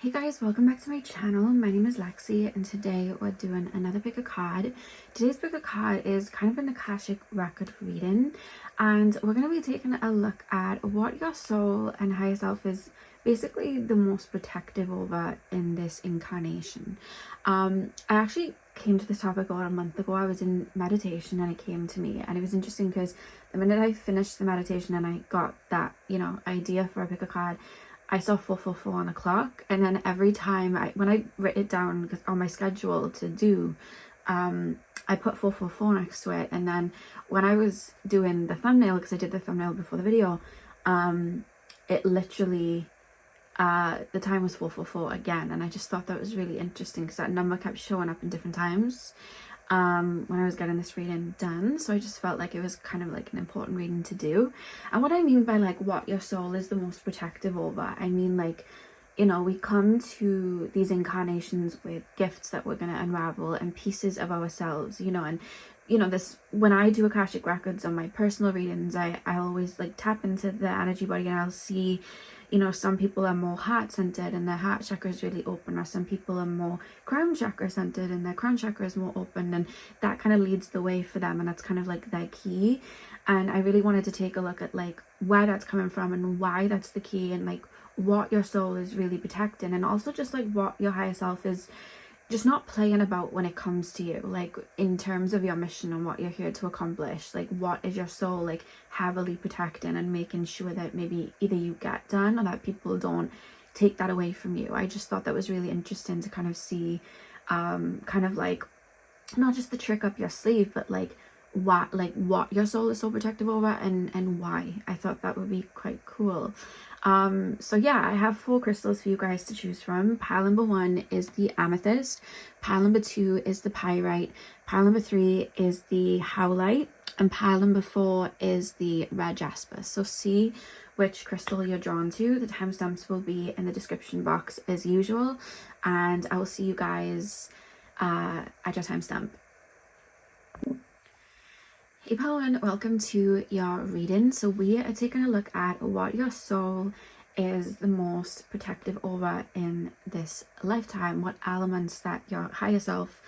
Hey guys, welcome back to my channel. My name is Lexi and today we're doing another pick a card. Today's pick a card is kind of an Akashic record reading, and we're going to be taking a look at what your soul and higher self is basically the most protective over in this incarnation. I actually came to this topic about a month ago. I was in meditation and it came to me, and it was interesting because the minute I finished the meditation and I got that, idea for a pick a card, I saw 444 on the clock, and then every time when I wrote it down on my schedule to do, I put 444 next to it, and then when I was doing the thumbnail, because I did the thumbnail before the video, it literally, the time was 444 again, and I just thought that was really interesting because that number kept showing up in different times when I was getting this reading done. So I just felt like it was kind of like an important reading to do. And what I mean by like what your soul is the most protective over, I mean like, we come to these incarnations with gifts that we're going to unravel and pieces of ourselves, and this, when I do Akashic records on my personal readings, I always like tap into the energy body, and I'll see, some people are more heart centered and their heart chakra is really open, or some people are more crown chakra centered and their crown chakra is more open, and that kind of leads the way for them, and that's kind of like their key. And I really wanted to take a look at like where that's coming from and why that's the key, and like what your soul is really protecting, and also just like what your higher self is just not playing about when it comes to you, like in terms of your mission and what you're here to accomplish. Like what is your soul like heavily protecting and making sure that maybe either you get done or that people don't take that away from you. I just thought that was really interesting to kind of see kind of like not just the trick up your sleeve, but like what your soul is so protective over and why. I thought that would be quite cool. So yeah, I have 4 crystals for you guys to choose from. Pile number 1 is the amethyst, pile number 2 is the pyrite, pile number 3 is the howlite, and pile number 4 is the red jasper. So see which crystal you're drawn to. The timestamps will be in the description box as usual, and I will see you guys at your timestamp. Hey Pawan, welcome to your reading. So we are taking a look at what your soul is the most protective over in this lifetime, what elements that your higher self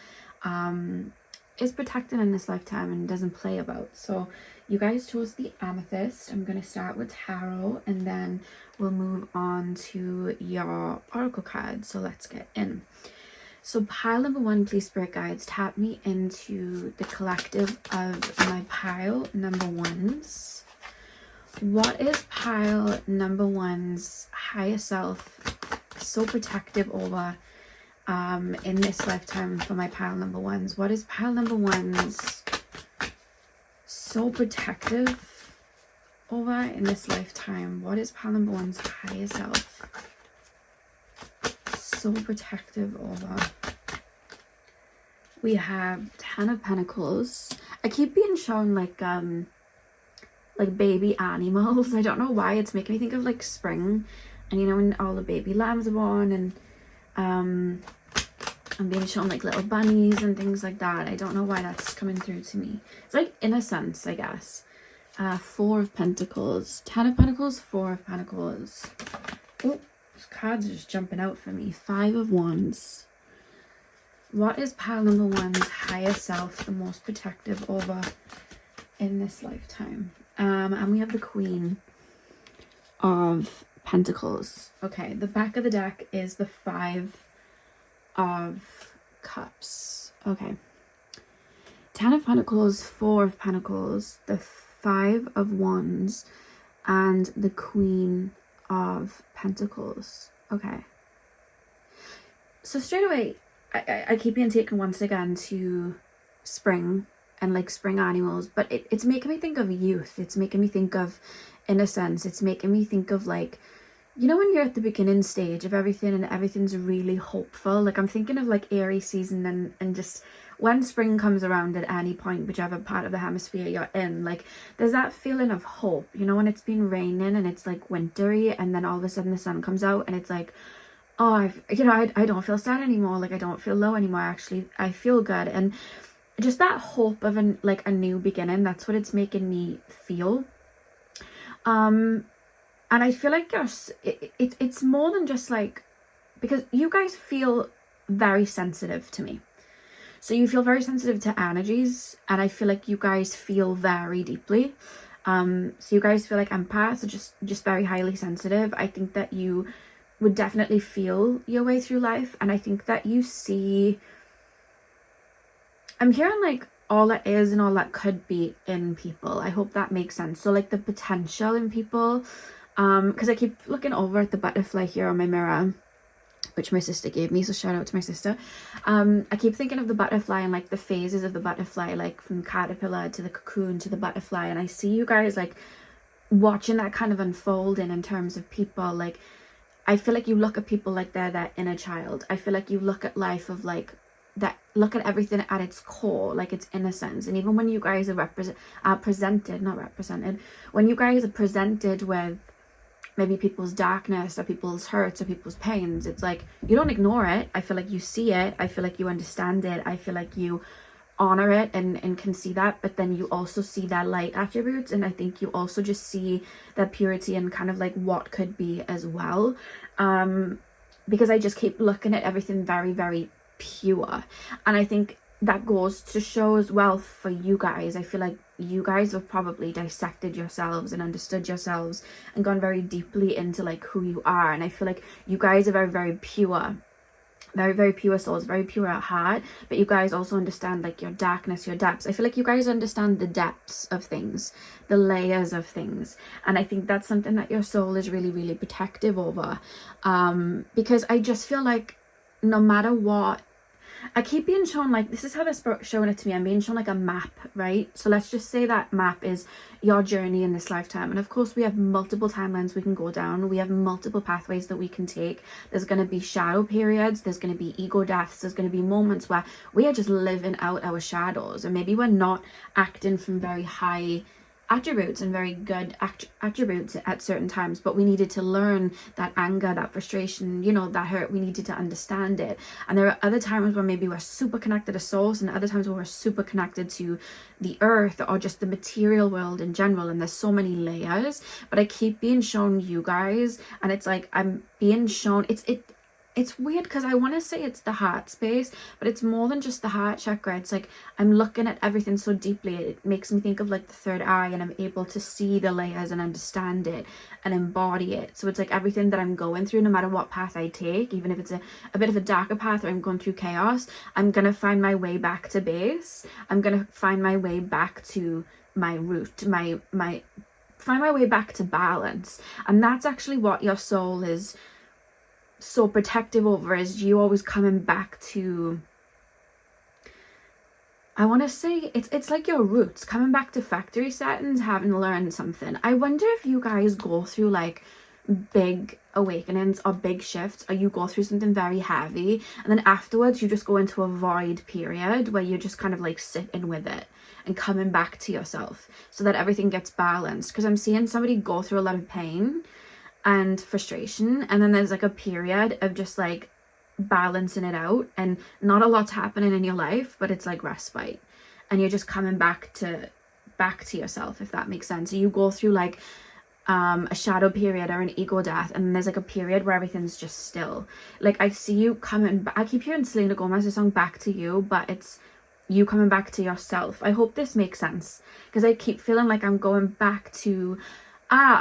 is protecting in this lifetime and doesn't play about. So you guys chose the amethyst. I'm going to start with tarot and then we'll move on to your oracle card. So let's get in. So pile number 1, please spirit guides, tap me into the collective of my pile number 1s. What is pile number 1's higher self so protective over in this lifetime for my pile number 1s? What is pile number 1's so protective over in this lifetime? What is pile number 1's higher self so protective over? We have 10 of Pentacles. I keep being shown like baby animals. I don't know why, it's making me think of like spring, and when all the baby lambs are born, and I'm being shown like little bunnies and things like that. I don't know why that's coming through to me. It's like innocence, I guess. 4 of Pentacles, 10 of Pentacles, 4 of Pentacles. Oh, these cards are just jumping out for me. 5 of Wands. What is pile number 1's higher self the most protective over in this lifetime? And we have the Queen of Pentacles. Okay, the back of the deck is the 5 of Cups. Okay. 10 of Pentacles, 4 of Pentacles, the 5 of Wands, and the Queen of Pentacles. Okay. So straight away, I keep being taken once again to spring and like spring animals, but it's making me think of youth. It's making me think of innocence. It's making me think of like, when you're at the beginning stage of everything and everything's really hopeful. Like I'm thinking of like Aries season and just when spring comes around at any point, whichever part of the hemisphere you're in, like there's that feeling of hope, when it's been raining and it's like wintry, and then all of a sudden the sun comes out and it's like, oh, I don't feel sad anymore. Like I don't feel low anymore. Actually, I feel good. And just that hope of a new beginning. That's what it's making me feel. And I feel like it's more than just like because you guys feel very sensitive to me. So you feel very sensitive to energies, and I feel like you guys feel very deeply. So you guys feel like empaths, just very highly sensitive. I think that you would definitely feel your way through life, and I think that you see, I'm hearing like all that is and all that could be in people. I hope that makes sense. So like the potential in people, because I keep looking over at the butterfly here on my mirror, which my sister gave me, so shout out to my sister. I keep thinking of the butterfly and like the phases of the butterfly, like from caterpillar to the cocoon to the butterfly, and I see you guys like watching that kind of unfolding in terms of people. Like I feel like you look at people like they're their inner child. I feel like you look at life of like that, look at everything at its core, like its innocence. And even when you guys are presented, when you guys are presented with maybe people's darkness or people's hurts or people's pains, it's like you don't ignore it. I feel like you see it. I feel like you understand it. I feel like you honor it and can see that, but then you also see their light attributes, and I think you also just see that purity and kind of like what could be as well, because I just keep looking at everything very, very pure. And I think that goes to show as well for you guys. I feel like you guys have probably dissected yourselves and understood yourselves and gone very deeply into like who you are, and I feel like you guys are very, very pure, very, very pure souls, very pure at heart, but you guys also understand like your darkness, your depths. I feel like you guys understand the depths of things, the layers of things, and I think that's something that your soul is really, really protective over, because I just feel like no matter what, I keep being shown, like, this is how they're showing it to me. I'm being shown like a map, right? So let's just say that map is your journey in this lifetime. And of course, we have multiple timelines we can go down. We have multiple pathways that we can take. There's going to be shadow periods. There's going to be ego deaths. There's going to be moments where we are just living out our shadows. And maybe we're not acting from very high attributes and very good attributes at certain times, but we needed to learn that anger, that frustration, you know, that hurt. We needed to understand it. And there are other times where maybe we're super connected to source, and other times where we're super connected to the earth or just the material world in general, and there's so many layers. But I keep being shown you guys, and it's like I'm being shown, it's weird because I want to say it's the heart space, but it's more than just the heart chakra. It's like I'm looking at everything so deeply. It makes me think of like the third eye, and I'm able to see the layers and understand it and embody it. So it's like everything that I'm going through, no matter what path I take, even if it's a bit of a darker path or I'm going through chaos, I'm going to find my way back to base. I'm going to find my way back to my root, find my way back to balance. And that's actually what your soul is so protective over, is you always coming back to, I want to say it's like your roots, coming back to factory settings, having learned something. I wonder if you guys go through like big awakenings or big shifts, or you go through something very heavy and then afterwards you just go into a void period where you're just kind of like sitting with it and coming back to yourself so that everything gets balanced. Because I'm seeing somebody go through a lot of pain and frustration, and then there's like a period of just like balancing it out, and not a lot's happening in your life, but it's like respite, and you're just coming back to yourself, if that makes sense. So you go through like a shadow period or an ego death, and then there's like a period where everything's just still. Like I see you coming back. I keep hearing Selena Gomez's song Back to You, but it's you coming back to yourself. I hope this makes sense, because I keep feeling like I'm going back to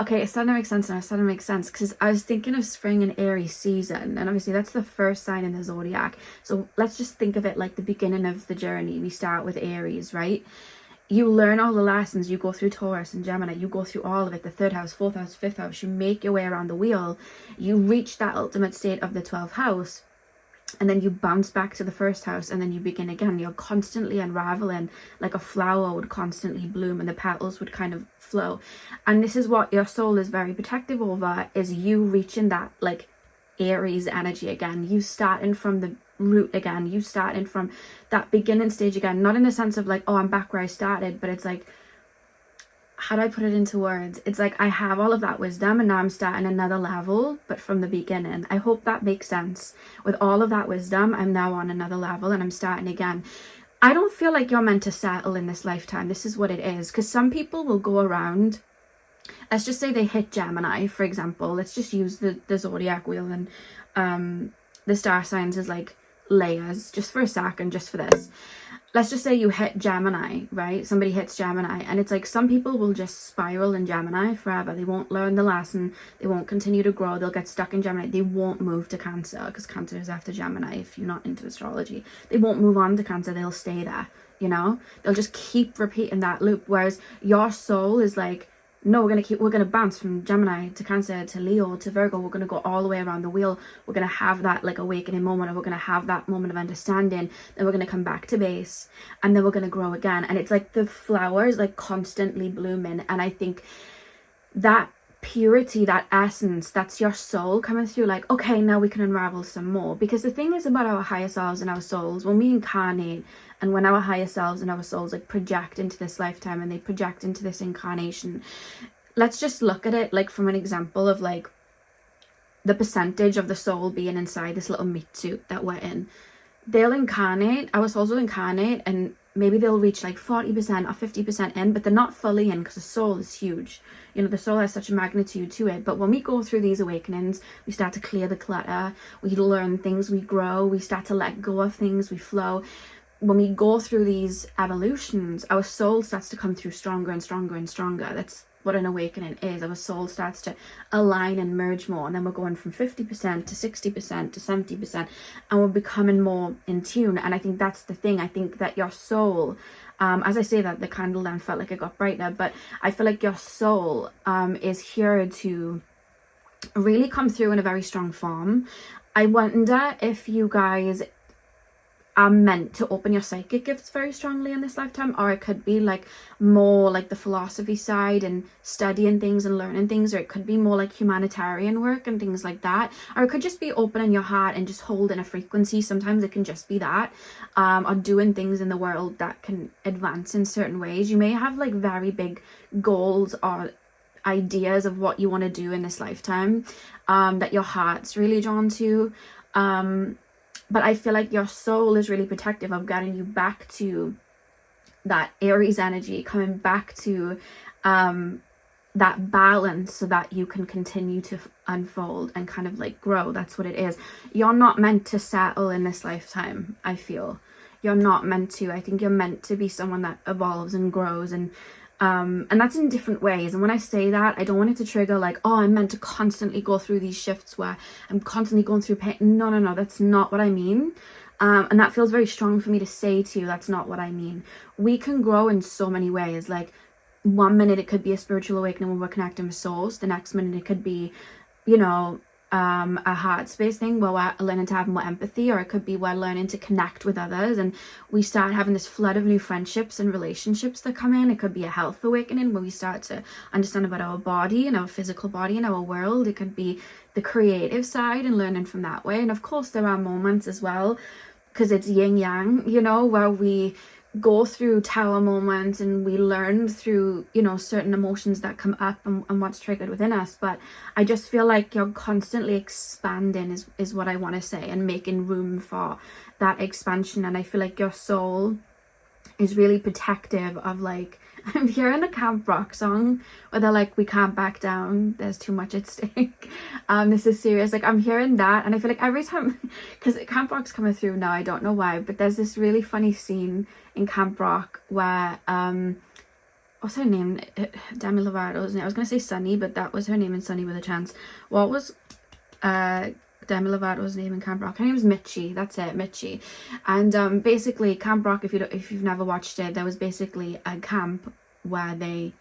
okay, it's starting to make sense now. It's starting to make sense because I was thinking of spring and Aries season, and obviously that's the first sign in the zodiac. So let's just think of it like the beginning of the journey. We start with Aries, right? You learn all the lessons. You go through Taurus and Gemini. You go through all of it, the third house, fourth house, fifth house. You make your way around the wheel. You reach that ultimate state of the 12th house. And then you bounce back to the first house, and then you begin again. You're constantly unraveling, like a flower would constantly bloom and the petals would kind of flow. And this is what your soul is very protective over, is you reaching that like Aries energy again. You starting from the root again. You starting from that beginning stage again. Not in the sense of like, oh, I'm back where I started, but it's like, how do I put it into words? It's like I have all of that wisdom and now I'm starting another level, but from the beginning. I hope that makes sense. With all of that wisdom, I'm now on another level and I'm starting again. I don't feel like you're meant to settle in this lifetime. This is what it is. Because some people will go around, let's just say they hit Gemini, for example. Let's just use the zodiac wheel and the star signs as like layers, just for a second, just for this. Let's just say you hit Gemini, right? Somebody hits Gemini, and it's like some people will just spiral in Gemini forever. They won't learn the lesson. They won't continue to grow. They'll get stuck in Gemini. They won't move to Cancer, because Cancer is after Gemini if you're not into astrology. They won't move on to Cancer. They'll stay there, you know? They'll just keep repeating that loop. Whereas your soul is like, no, we're gonna bounce from Gemini to Cancer to Leo to Virgo. We're gonna go all the way around the wheel. We're gonna have that like awakening moment, or we're gonna have that moment of understanding. Then we're gonna come back to base, and then we're gonna grow again. And it's like the flowers like constantly blooming. And I think that purity, that essence, that's your soul coming through, like, okay, now we can unravel some more. Because the thing is about our higher selves and our souls, when we incarnate, and when our higher selves and our souls like project into this lifetime and they project into this incarnation, let's just look at it like from an example of like the percentage of the soul being inside this little meat suit that we're in. They'll incarnate, our souls will incarnate, and maybe they'll reach like 40% or 50% in, but they're not fully in, because the soul is huge. You know, the soul has such a magnitude to it. But when we go through these awakenings, we start to clear the clutter, we learn things, we grow, we start to let go of things, we flow. When we go through these evolutions, our soul starts to come through stronger and stronger and stronger. That's what an awakening is. Our soul starts to align and merge more, and then we're going from 50% to 60% to 70%, and we're becoming more in tune. And I think that's the thing. I think that your soul, as I say that, the candle then felt like it got brighter, but I feel like your soul is here to really come through in a very strong form. I wonder if you guys are meant to open your psychic gifts very strongly in this lifetime, or it could be like more like the philosophy side and studying things and learning things, or it could be more like humanitarian work and things like that, or it could just be opening your heart and just holding a frequency. Sometimes it can just be that, or doing things in the world that can advance in certain ways. You may have like very big goals or ideas of what you want to do in this lifetime, that your heart's really drawn to, but I feel like your soul is really protective of getting you back to that Aries energy, coming back to that balance, so that you can continue to unfold and kind of like grow. That's what it is. You're not meant to settle in this lifetime, I feel. You're not meant to. I think you're meant to be someone that evolves and grows, and that's in different ways. And when I say that, I don't want it to trigger like, oh, I'm meant to constantly go through these shifts where I'm constantly going through pain. No, that's not what I mean. And that feels very strong for me to say to you. That's not what I mean. We can grow in so many ways. Like, one minute it could be a spiritual awakening when we're connecting with source. The next minute it could be, you know, a heart space thing where we're learning to have more empathy, or it could be we're learning to connect with others and we start having this flood of new friendships and relationships that come in. It could be a health awakening where we start to understand about our body and our physical body and our world. It could be the creative side and learning from that way. And of course there are moments as well, because it's yin yang, you know, where we go through tower moments and we learn through, you know, certain emotions that come up and what's triggered within us. But I just feel like you're constantly expanding is what I want to say, and making room for that expansion. And I feel like your soul is really protective of, like, I'm hearing a Camp Rock song where they're like, we can't back down, there's too much at stake, this is serious. Like, I'm hearing that, and I feel like every time, because Camp Rock's coming through now, I don't know why, but there's this really funny scene in Camp Rock where what's her name, Demi Lovato's name, I was gonna say Sunny, but that was her name in Sunny with a Chance. What was Demi Lovato's name in Camp Rock? Her name was Mitchie. That's it, Mitchie. And basically Camp Rock, if you've never watched it, there was basically a camp where they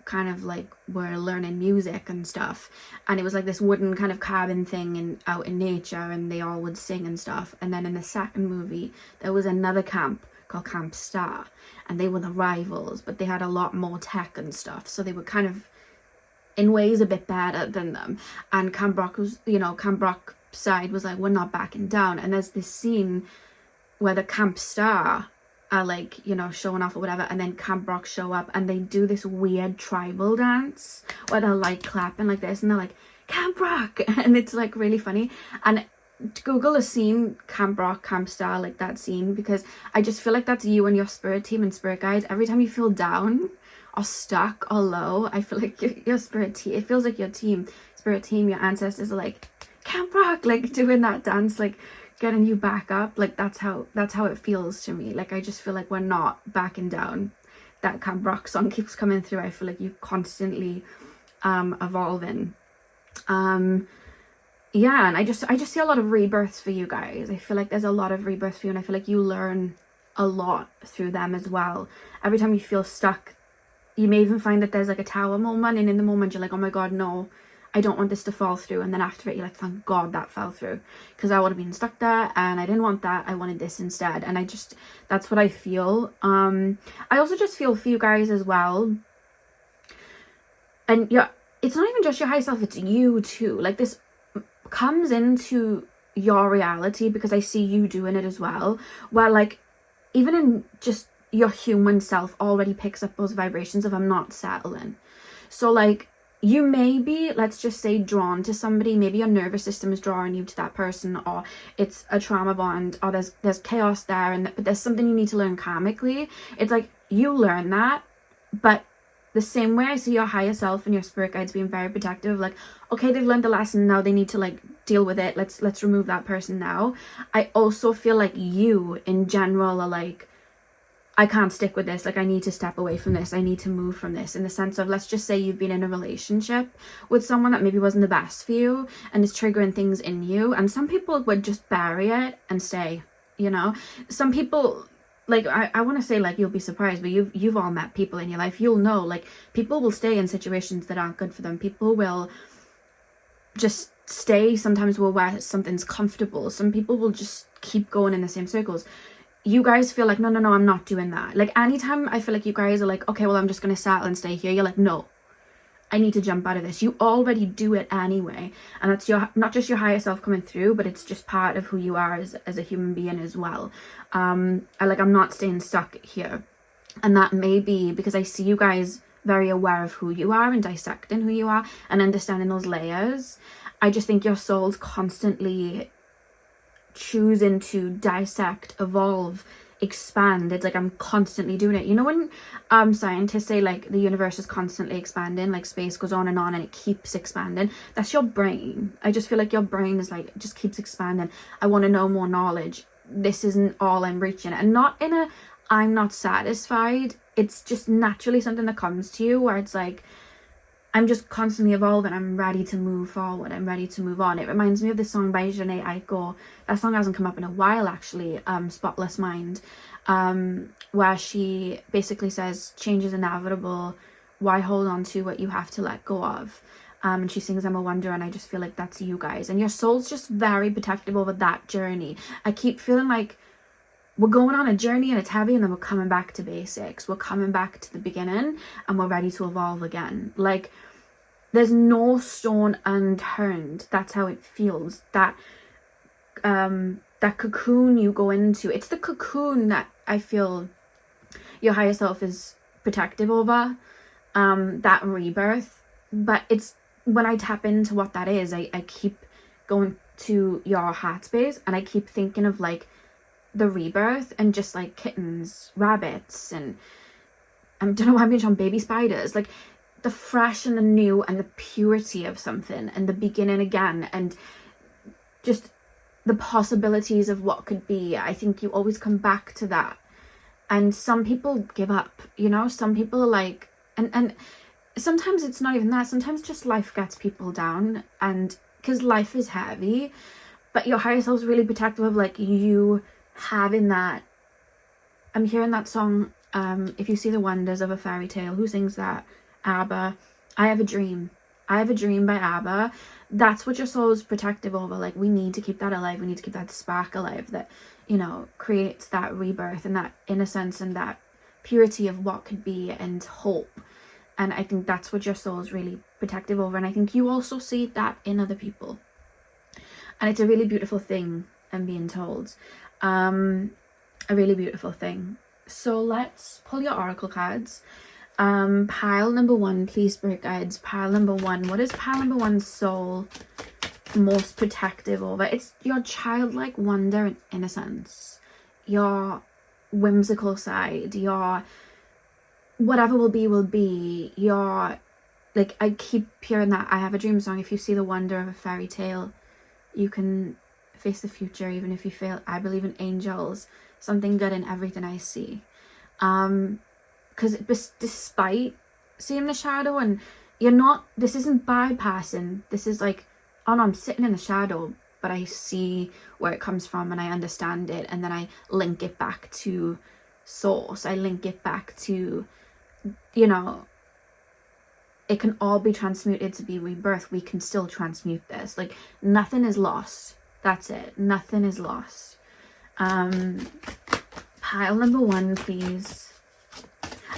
kind of like were learning music and stuff, and it was like this wooden kind of cabin thing out in nature, and they all would sing and stuff. And then in the second movie there was another camp called Camp Star, and they were the rivals, but they had a lot more tech and stuff, so they were kind of in ways a bit better than them. And Camp Rock was, you know, Camp Rock side was like, we're not backing down. And there's this scene where the Camp Star are like, you know, showing off or whatever, and then Camp Rock show up and they do this weird tribal dance where they're like clapping like this, and they're like, Camp Rock, and it's like really funny. And Google a scene, Camp Rock, Camp Star, like that scene, because I just feel like that's you and your spirit team and spirit guides. Every time you feel down or stuck or low, I feel like your spirit team, it feels like your team, spirit team, your ancestors are like, Camp Rock, like doing that dance, like getting you back up. Like that's how it feels to me. Like I just feel like we're not backing down. That Camp Rock song keeps coming through. I feel like you constantly evolving. Yeah, and I just see a lot of rebirths for you guys. I feel like there's a lot of rebirths for you, and I feel like you learn a lot through them as well. Every time you feel stuck, you may even find that there's like a tower moment, and in the moment you're like, oh my god, no, I don't want this to fall through. And then after it, you're like, thank God that fell through, because I would have been stuck there and I didn't want that. I wanted this instead. And that's what I feel. I also just feel for you guys as well. And yeah, it's not even just your higher self, it's you too. Like this comes into your reality because I see you doing it as well. Where like, even in just your human self already picks up those vibrations of I'm not settling. So like, you may be, let's just say, drawn to somebody. Maybe your nervous system is drawing you to that person, or it's a trauma bond, or there's chaos there, but there's something you need to learn karmically. It's like you learn that, but the same way I see your higher self and your spirit guides being very protective, like, okay, they've learned the lesson, now they need to like deal with it. Let's remove that person now. I also feel like you in general are like, I can't stick with this, like I need to step away from this, I need to move from this, in the sense of, let's just say you've been in a relationship with someone that maybe wasn't the best for you and is triggering things in you, and some people would just bury it and stay, you know. Some people, like I want to say, like, you'll be surprised, but you've all met people in your life, you'll know, like, people will stay in situations that aren't good for them. People will just stay sometimes where something's comfortable. Some people will just keep going in the same circles. You guys feel like, no, I'm not doing that. Like, anytime I feel like you guys are like, okay, well, I'm just going to settle and stay here, you're like, no, I need to jump out of this. You already do it anyway. And that's not just your higher self coming through, but it's just part of who you are as a human being as well. I'm not staying stuck here. And that may be because I see you guys very aware of who you are and dissecting who you are and understanding those layers. I just think your soul's constantly choosing to dissect, evolve, expand. It's like I'm constantly doing it. You know when scientists say like the universe is constantly expanding, like space goes on and it keeps expanding? That's your brain. I just feel like your brain is like, just keeps expanding. I want to know more knowledge. This isn't all I'm reaching. And not in a I'm not satisfied. It's just naturally something that comes to you where it's like, I'm just constantly evolving. I'm ready to move forward. I'm ready to move on. It reminds me of the song by Janae Aiko. That song hasn't come up in a while, actually. Spotless Mind, where she basically says, change is inevitable. Why hold on to what you have to let go of? And she sings, I'm a wonder, and I just feel like that's you guys. And your soul's just very protective over that journey. I keep feeling like we're going on a journey and it's heavy, and then we're coming back to basics. We're coming back to the beginning and we're ready to evolve again. Like, there's no stone unturned. That's how it feels. That cocoon you go into, it's the cocoon that I feel your higher self is protective over, that rebirth. But it's when I tap into what that is, I keep going to your heart space and I keep thinking of like the rebirth and just like kittens, rabbits, and I don't know why I'm being on baby spiders, like the fresh and the new and the purity of something and the beginning again, and just the possibilities of what could be. I think you always come back to that. And some people give up, you know, some people are like, and sometimes it's not even that, sometimes just life gets people down, and because life is heavy, but your higher self's really protective of like you having that. I'm hearing that song, If You See the Wonders of a Fairy Tale. Who sings that? ABBA. I Have a Dream. I Have a Dream by ABBA. That's what your soul is protective over. Like, we need to keep that alive. We need to keep that spark alive that, you know, creates that rebirth and that innocence and that purity of what could be and hope. And I think that's what your soul is really protective over. And I think you also see that in other people. And it's a really beautiful thing, I'm being told. A really beautiful thing. So let's pull your oracle cards. Pile number one, please, spirit guides. Pile number one. What is pile number one's soul most protective over? It's your childlike wonder and innocence, your whimsical side, your whatever will be, your, like, I keep hearing that I Have a Dream song. If you see the wonder of a fairy tale, You can face the future even if you fail. I believe in angels, something good in everything I see. Because despite seeing the shadow, and this isn't bypassing, this is like, oh no, I'm sitting in the shadow, but I see where it comes from and I understand it, and then I link it back to source. I link it back to, it can all be transmuted to be rebirth. We can still transmute this. Like, nothing is lost. That's it. Nothing is lost. Pile number 1, please.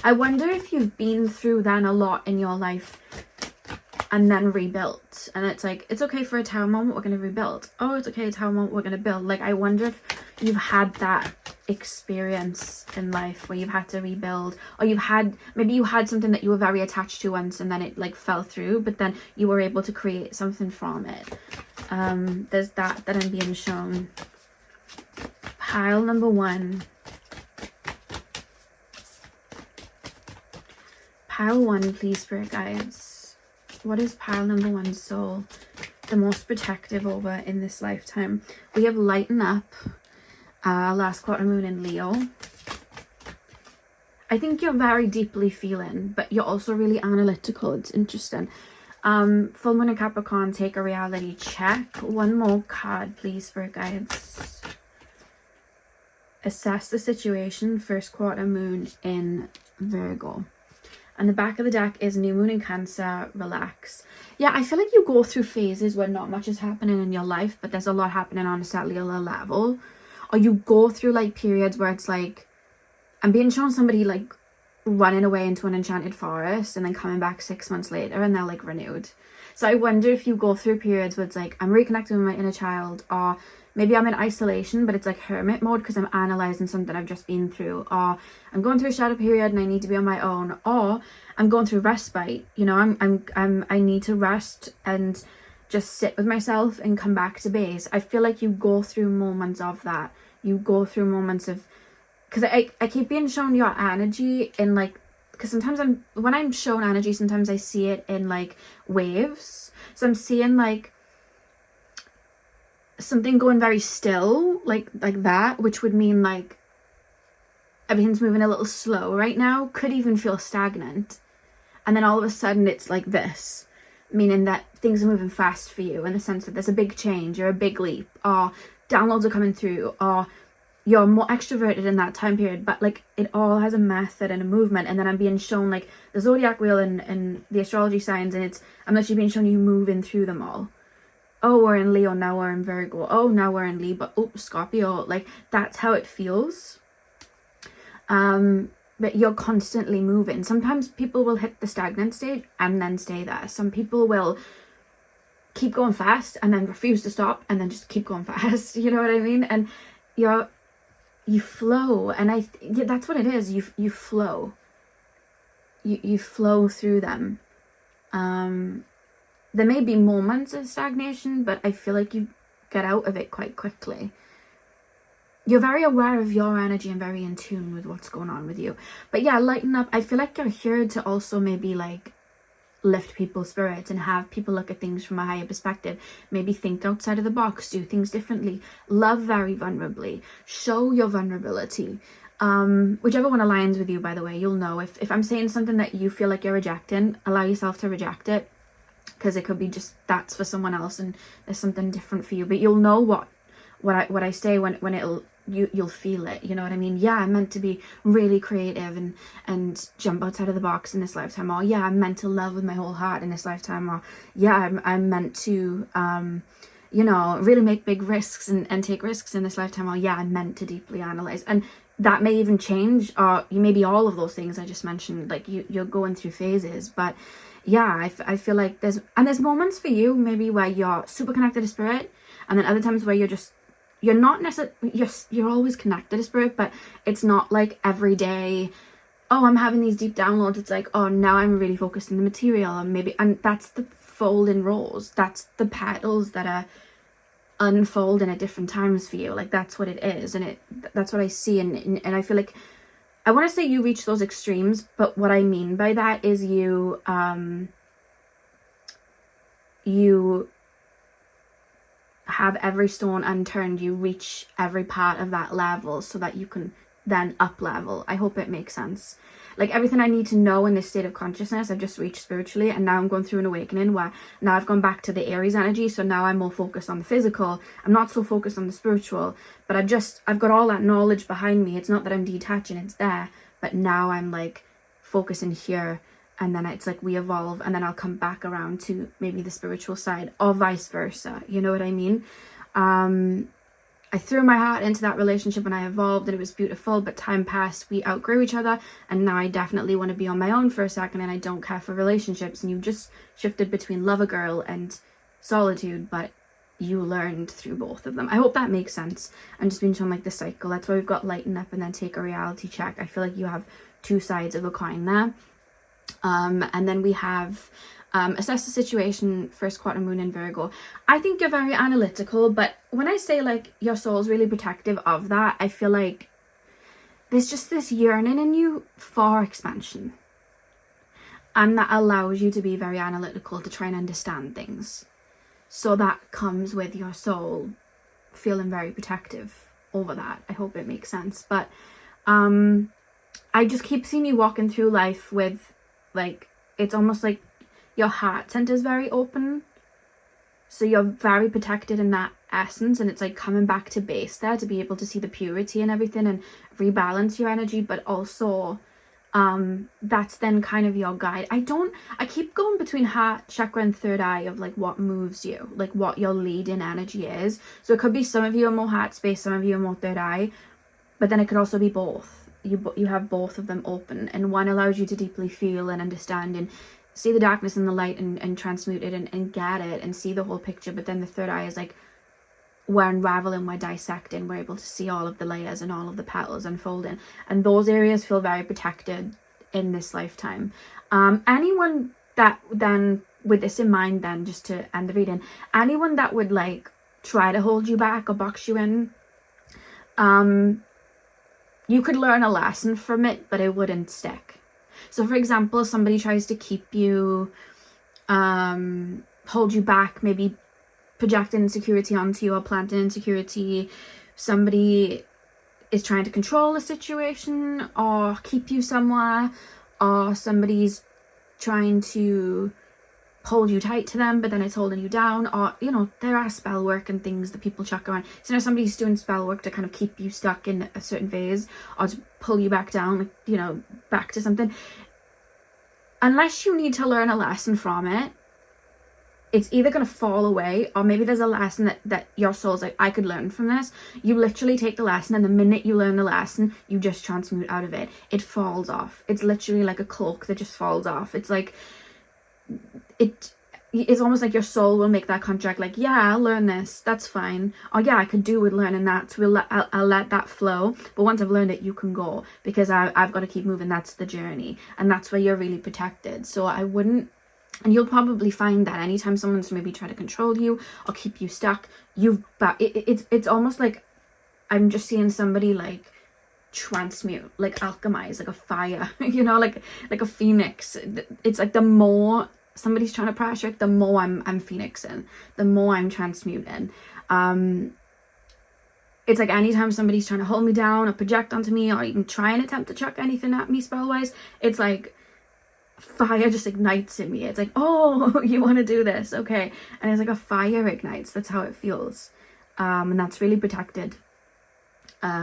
I wonder if you've been through then a lot in your life and then rebuilt. And it's like, it's okay for a tower moment, we're going to rebuild. Oh, it's okay, a tower moment, we're going to build. Like, I wonder if you've had that experience in life where you've had to rebuild, or maybe you had something that you were very attached to once and then it like fell through, but then you were able to create something from it. There's that I'm being shown. Pile number 1. Pile 1, please, spirit guides. What is pile number 1 soul the most protective over in this lifetime? We have lighten up, last quarter moon in Leo. I think you're very deeply feeling, but you're also really analytical. It's interesting. Full moon in Capricorn, take a reality check. One more card, please, spirit guides. Assess the situation, first quarter moon in Virgo. And the back of the deck is new moon in Cancer, relax. Yeah, I feel like you go through phases where not much is happening in your life, but there's a lot happening on a cellular level. Or you go through like periods where it's like, I'm being shown somebody like running away into an enchanted forest and then coming back 6 months later and they're like renewed. So I wonder if you go through periods where it's like, I'm reconnecting with my inner child, or maybe I'm in isolation, but it's like hermit mode because I'm analysing something I've just been through, or I'm going through a shadow period and I need to be on my own, or I'm going through respite. I need to rest and just sit with myself and come back to base. I feel like you go through moments of that. You go through moments of, because I keep being shown your energy in like, because sometimes when I'm shown energy, sometimes I see it in like waves. So I'm seeing like something going very still, like that, which would mean like everything's moving a little slow right now, could even feel stagnant. And then all of a sudden it's like this, meaning that things are moving fast for you in the sense that there's a big change or a big leap, or downloads are coming through, or you're more extroverted in that time period. But like, it all has a method and a movement. And then I'm being shown like the zodiac wheel and the astrology signs, and I'm actually being shown you moving through them all. Oh, we're in Leo, now we're in Virgo. Oh, now we're in Libra. Oh, Scorpio. Like, that's how it feels. But you're constantly moving. Sometimes people will hit the stagnant stage and then stay there. Some people will keep going fast and then refuse to stop and then just keep going fast. You know what I mean? And you flow, and that's what it is. You flow. You flow through them. There may be moments of stagnation, but I feel like you get out of it quite quickly. You're very aware of your energy and very in tune with what's going on with you. But yeah, lighten up. I feel like you're here to also maybe like lift people's spirits and have people look at things from a higher perspective. Maybe think outside of the box, do things differently, love very vulnerably, show your vulnerability. Whichever one aligns with you, by the way. You'll know if I'm saying something that you feel like you're rejecting, allow yourself to reject it, because it could be just that's for someone else and there's something different for you. But you'll know what I say when you'll feel it. You know what I mean? Yeah, I'm meant to be really creative and jump outside of the box in this lifetime, or yeah, I'm meant to love with my whole heart in this lifetime, or yeah, I'm meant to really make big risks and take risks in this lifetime, or yeah, I'm meant to deeply analyze. And that may even change, or you may be all of those things I just mentioned. Like you're going through phases. But yeah, I feel like there's moments for you maybe where you're super connected to spirit, and then other times where you're not necessarily, you're always connected to spirit, but it's not like every day, oh, I'm having these deep downloads. It's like, oh, now I'm really focused on the material, and that's the folding roles. That's the petals that are unfolding at different times for you. Like, that's what it is, and that's what I see, and I feel like, I want to say you reach those extremes, but what I mean by that is you have every stone unturned, you reach every part of that level so that you can then up level. I hope it makes sense. Like everything I need to know in this state of consciousness, I've just reached spiritually, and now I'm going through an awakening where now I've gone back to the Aries energy. So now I'm more focused on the physical. I'm not so focused on the spiritual, but I've got all that knowledge behind me. It's not that I'm detaching, it's there, but now I'm like focusing here, and then it's like we evolve, and then I'll come back around to maybe the spiritual side, or vice versa. You know what I mean? I threw my heart into that relationship and I evolved, and it was beautiful, but time passed, we outgrew each other, and now I definitely want to be on my own for a second, and I don't care for relationships. And you've just shifted between love a girl and solitude, but you learned through both of them. I hope that makes sense. I'm just being shown like the cycle. That's why we've got lighten up and then take a reality check. I feel like you have two sides of a coin there. And then we have assess the situation, first quarter moon in Virgo. I think you're very analytical, but when I say like your soul's really protective of that, I feel like there's just this yearning in you for expansion, and that allows you to be very analytical, to try and understand things. So that comes with your soul feeling very protective over that. I hope it makes sense. But I just keep seeing you walking through life with like, it's almost like your heart center is very open, so you're very protected in that essence, and it's like coming back to base there to be able to see the purity and everything and rebalance your energy. But also that's then kind of your guide. I keep going between heart chakra and third eye of like what moves you, like what your leading energy is. So it could be some of you are more heart space, some of you are more third eye, but then it could also be both. You have both of them open, and one allows you to deeply feel and understand and see the darkness and the light and transmute it and get it and see the whole picture. But then the third eye is like, we're unraveling, we're dissecting, we're able to see all of the layers and all of the petals unfolding, and those areas feel very protected in this lifetime. Anyone that then, with this in mind then, just to end the reading, anyone that would like try to hold you back or box you in, you could learn a lesson from it, but it wouldn't stick. So for example, somebody tries to keep you, hold you back, maybe projecting insecurity onto you or planting insecurity. Somebody is trying to control a situation or keep you somewhere, or somebody's trying to hold you tight to them, but then it's holding you down. Or, you know, there are spell work and things that people chuck around. So, you know, somebody's doing spell work to kind of keep you stuck in a certain phase or to pull you back down, like, you know, back to something. Unless you need to learn a lesson from it, it's either going to fall away, or maybe there's a lesson that your soul's like, I could learn from this. You literally take the lesson, and the minute you learn the lesson, you just transmute out of it. It falls off. It's literally like a cloak that just falls off. It's like, it's almost like your soul will make that contract, like, yeah, I'll learn this, that's fine, or yeah, I could do with learning that, so I'll let that flow, but once I've learned it, you can go, because I've got to keep moving. That's the journey, and that's where you're really protected. So I wouldn't, and you'll probably find that anytime someone's maybe trying to control you or keep you stuck, it's almost like I'm just seeing somebody like transmute, like alchemize, like a fire, you know, like a phoenix. It's like the more somebody's trying to pressure it, the more I'm phoenixing, the more I'm transmuting. It's like anytime somebody's trying to hold me down or project onto me or even try and attempt to chuck anything at me spell wise, it's like fire just ignites in me. It's like, oh, you want to do this, okay, and it's like a fire ignites. That's how it feels, and that's really protected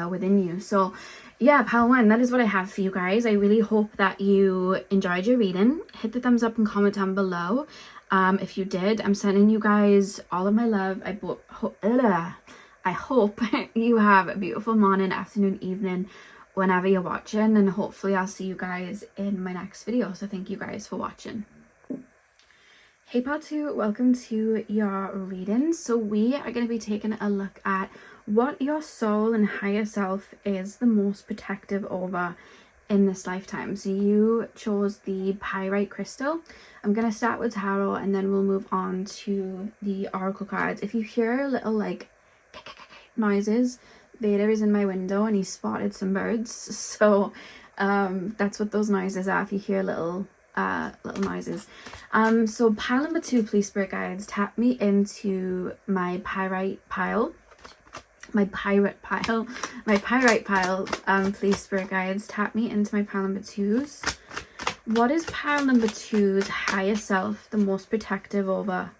within you. So yeah, pile one, that is what I have for you guys. I really hope that you enjoyed your reading. Hit the thumbs up and comment down below if you did. I'm sending you guys all of my love. I hope you have a beautiful morning, afternoon, evening, whenever you're watching, and hopefully I'll see you guys in my next video. So thank you guys for watching. Hey part 2, welcome to your reading. So we are going to be taking a look at what your soul and higher self is the most protective over in this lifetime. So you chose the pyrite crystal. I'm going to start with tarot, and then we'll move on to the oracle cards. If you hear little like noises, Vader is in my window and he spotted some birds, so that's what those noises are. If you hear little little noises. So pile number 2, please, spirit guides, tap me into my pyrite pile. My pyrite pile. Please, spirit guides, tap me into my pile number 2s. What is pile number 2's higher self the most protective over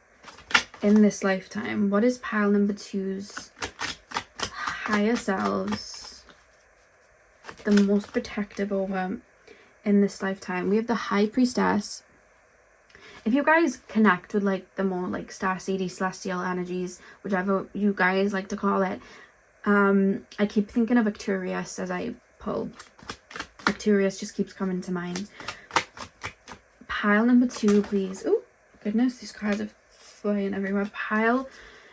in this lifetime? What is pile number 2's higher selves the most protective over in this lifetime? We have the High Priestess. If you guys connect with like the more like starseedy celestial energies, whichever you guys like to call it, I keep thinking of Aquarius as I pull. Aquarius just keeps coming to mind. Pile number 2, please. Oh goodness, these cards are flying everywhere. Pile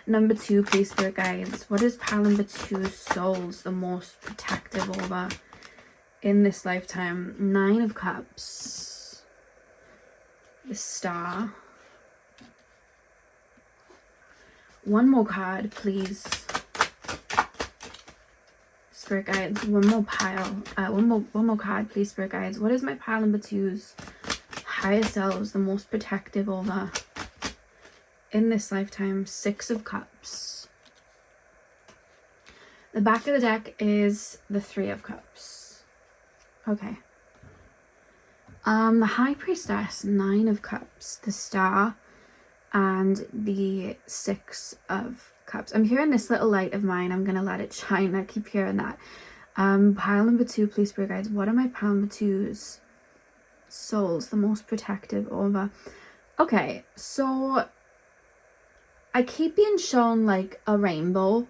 number 2, please, spirit guides. What is pile number 2's souls the most protective over in this lifetime? 9 of Cups. The Star. One more card, please, spirit guides. One more card, please, spirit guides. What is my pile number 2's higher selves the most protective over in this lifetime? 6 of Cups. The back of the deck is the 3 of Cups. Okay. The High Priestess, 9 of Cups, the Star, and the 6 of Cups. I'm hearing this little light of mine. I'm gonna let it shine. I keep hearing that. Pile number 2, please, spirit guides. What are my pile number 2's souls the most protective over? Okay, so I keep being shown like a rainbow,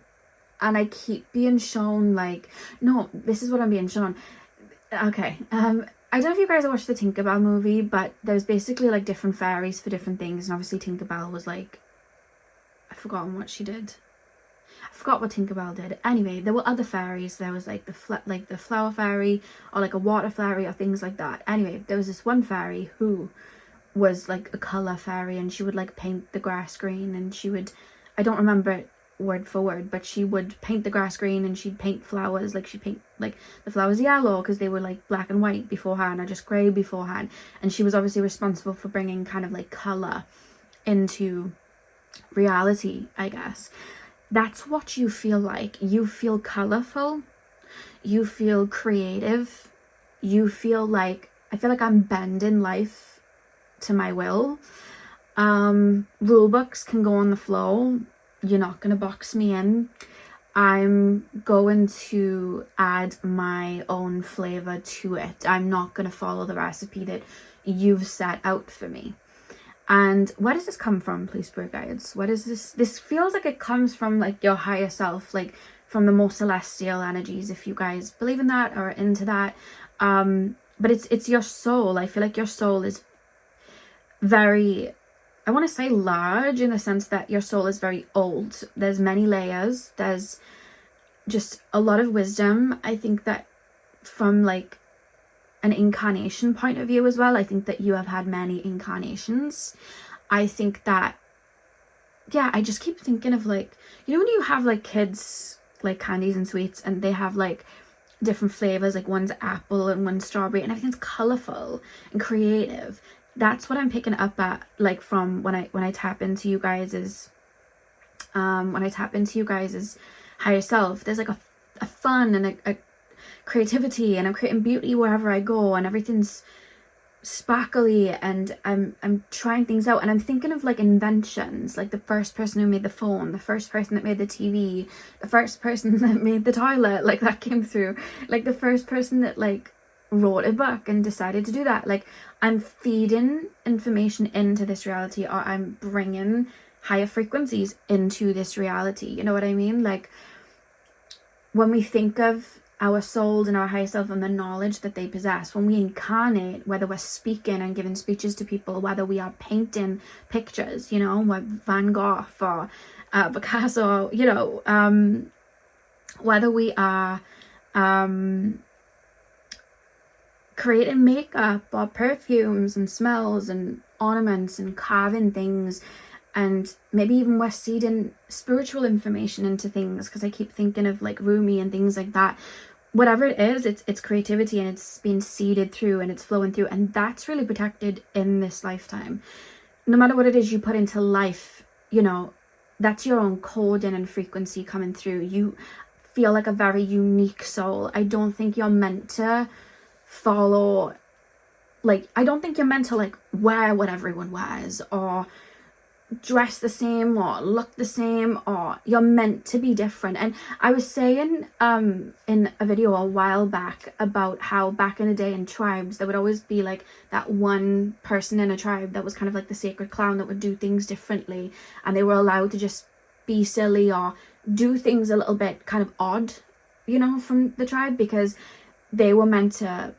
and I keep being shown like, no, this is what I'm being shown. Okay, I don't know if you guys watched the Tinkerbell movie, but there's basically like different fairies for different things, and obviously Tinkerbell was like, I've forgotten what she did. I forgot what Tinkerbell did. Anyway, there were other fairies. There was like the flower fairy, or like a water fairy, or things like that. Anyway, there was this one fairy who was like a color fairy, and she would like paint the grass green, and she would, I don't remember it word for word, but she would paint the grass green, and she'd paint flowers, like she'd paint like the flowers yellow because they were like black and white beforehand, or just grey beforehand, and she was obviously responsible for bringing kind of like color into reality, I guess. That's what you feel like. You feel colorful, you feel creative, you feel like, I feel like I'm bending life to my will. Rule books can go on the flow. You're not going to box me in. I'm going to add my own flavor to it. I'm not going to follow the recipe that you've set out for me. And where does this come from, please, spirit guides? What is this? This feels like it comes from like your higher self, like from the more celestial energies, if you guys believe in that or into that. But it's your soul. I feel like your soul is very, I want to say large, in the sense that your soul is very old. There's many layers. There's just a lot of wisdom. I think that from like an incarnation point of view as well, I think that you have had many incarnations. I think that, yeah, I just keep thinking of like, you know when you have like kids like candies and sweets, and they have like different flavors, like one's apple and one's strawberry, and everything's colorful and creative. That's what I'm picking up at, like from when I tap into you guys's higher self. There's like a fun and a creativity, and I'm creating beauty wherever I go, and everything's sparkly, and I'm trying things out, and I'm thinking of like inventions, like the first person who made the phone, the first person that made the TV, the first person that made the toilet, like that came through, like the first person that like wrote a book and decided to do that. Like I'm feeding information into this reality, or I'm bringing higher frequencies into this reality, you know what I mean? Like when we think of our souls and our higher self and the knowledge that they possess, when we incarnate, whether we're speaking and giving speeches to people, whether we are painting pictures, you know, like Van Gogh or Picasso, you know, whether we are creating makeup or perfumes and smells and ornaments and carving things, and maybe even we're seeding spiritual information into things, because I keep thinking of like Rumi and things like that. whatever it is, it's creativity, and it's being seeded through, and it's flowing through, and that's really protected in this lifetime. No matter what it is you put into life, you know, that's your own coding and frequency coming through. You feel like a very unique soul. I don't think you're meant to follow, like, I don't think you're meant to like wear what everyone wears, or dress the same, or look the same, or you're meant to be different. And I was saying in a video a while back about how back in the day in tribes there would always be like that one person in a tribe that was kind of like the sacred clown that would do things differently, and they were allowed to just be silly or do things a little bit kind of odd, you know, from the tribe, because they were meant to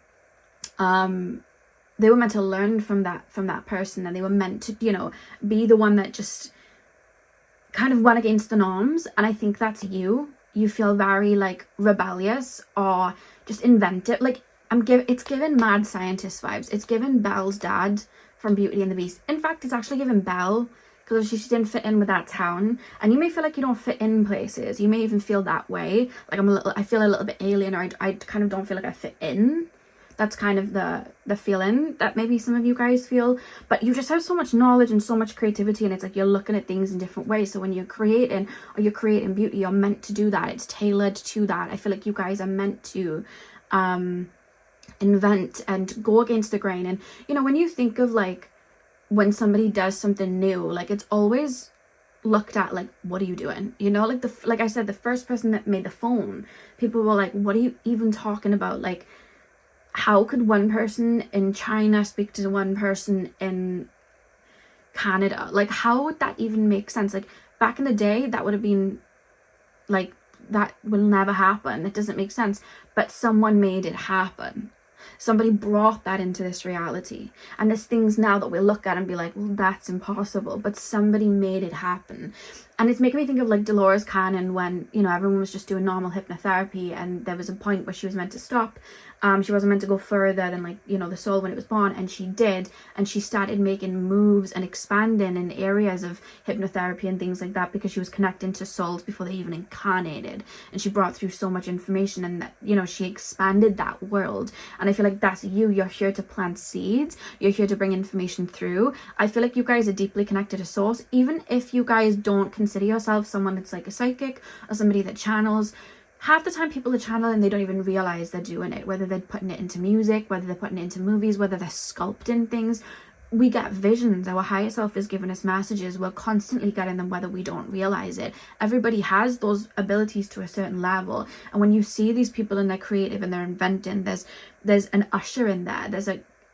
learn from that person, and they were meant to, you know, be the one that just kind of went against the norms. And I think that's you feel very like rebellious or just inventive. Like it's given mad scientist vibes. It's given Belle's dad from Beauty and the Beast. In fact, it's actually given Belle, because she didn't fit in with that town. And you may feel like you don't fit in places. You may even feel that way, like I feel a little bit alien, or I kind of don't feel like I fit in. That's kind of the feeling that maybe some of you guys feel. But you just have so much knowledge and so much creativity, and it's like you're looking at things in different ways. So when you're creating, or you're creating beauty, you're meant to do that. It's tailored to that. I feel like you guys are meant to invent and go against the grain. And you know, when you think of like when somebody does something new, like it's always looked at like, what are you doing? You know, like I said, the first person that made the phone, people were like, what are you even talking about? Like, how could one person in China speak to one person in Canada? Like, how would that even make sense? Like, back in the day, that would have been like, that will never happen. It doesn't make sense. But someone made it happen. Somebody brought that into this reality. And there's things now that we look at and be like, well, that's impossible. But somebody made it happen. And it's making me think of like Dolores Cannon, when, you know, everyone was just doing normal hypnotherapy, and there was a point where she was meant to stop. She wasn't meant to go further than, like, you know, the soul when it was born, and she did, and she started making moves and expanding in areas of hypnotherapy and things like that, because she was connecting to souls before they even incarnated, and she brought through so much information, and that, you know, she expanded that world. And I feel like that's you. You're here to plant seeds. You're here to bring information through. I feel like you guys are deeply connected to source, even if you guys don't consider yourself someone that's like a psychic or somebody that channels. Half the time people are channeling, they don't even realize they're doing it, whether they're putting it into music, whether they're putting it into movies, whether they're sculpting things. We get visions. Our higher self is giving us messages. We're constantly getting them, whether we don't realize it. Everybody has those abilities to a certain level. And when you see these people and they're creative and they're inventing, there's an usher in there.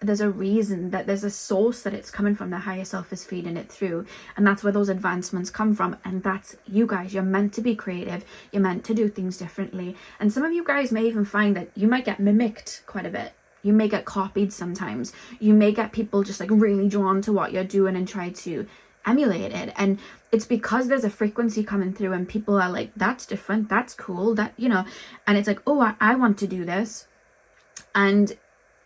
There's a reason, that there's a source that it's coming from. The higher self is feeding it through, and that's where those advancements come from. And that's you guys. You're meant to be creative. You're meant to do things differently. And some of you guys may even find that you might get mimicked quite a bit. You may get copied sometimes. You may get people just like really drawn to what you're doing and try to emulate it. And it's because there's a frequency coming through, and people are like, that's different, that's cool, that, you know, and it's like, oh, I want to do this. And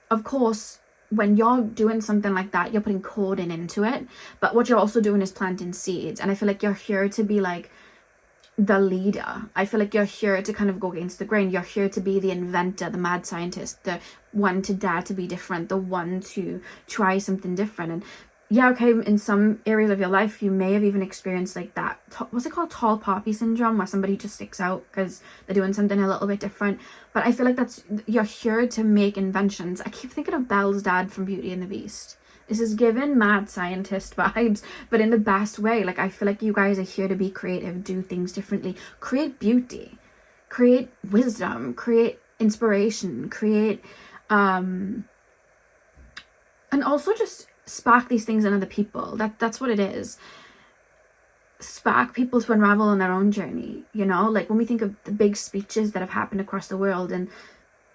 of course, when you're doing something like that, you're putting coding into it, but what you're also doing is planting seeds. And I feel like you're here to be like the leader. I feel like you're here to kind of go against the grain. You're here to be the inventor, the mad scientist, the one to dare to be different, the one to try something different. And yeah, okay, in some areas of your life, you may have even experienced like that, what's it called, tall poppy syndrome, where somebody just sticks out because they're doing something a little bit different. But I feel like you're here to make inventions. I keep thinking of Belle's dad from Beauty and the Beast. This is given mad scientist vibes, but in the best way. Like, I feel like you guys are here to be creative, do things differently, create beauty, create wisdom, create inspiration, create, and also just spark these things in other people. That's what it is. Spark people to unravel on their own journey, you know? Like, when we think of the big speeches that have happened across the world and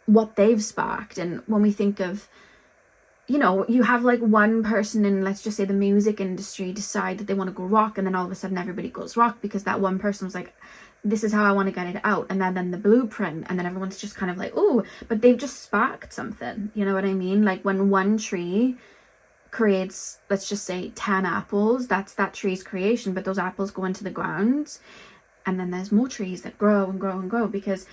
what they've sparked, and when we think of, you know, you have like one person in, let's just say, the music industry decide that they want to go rock, and then all of a sudden everybody goes rock because that one person was like, this is how I want to get it out. And then the blueprint, and then everyone's just kind of like, oh, but they've just sparked something, you know what I mean? Like, when one tree creates, let's just say, 10 apples, that's that tree's creation, but those apples go into the ground, and then there's more trees that grow and grow and grow, because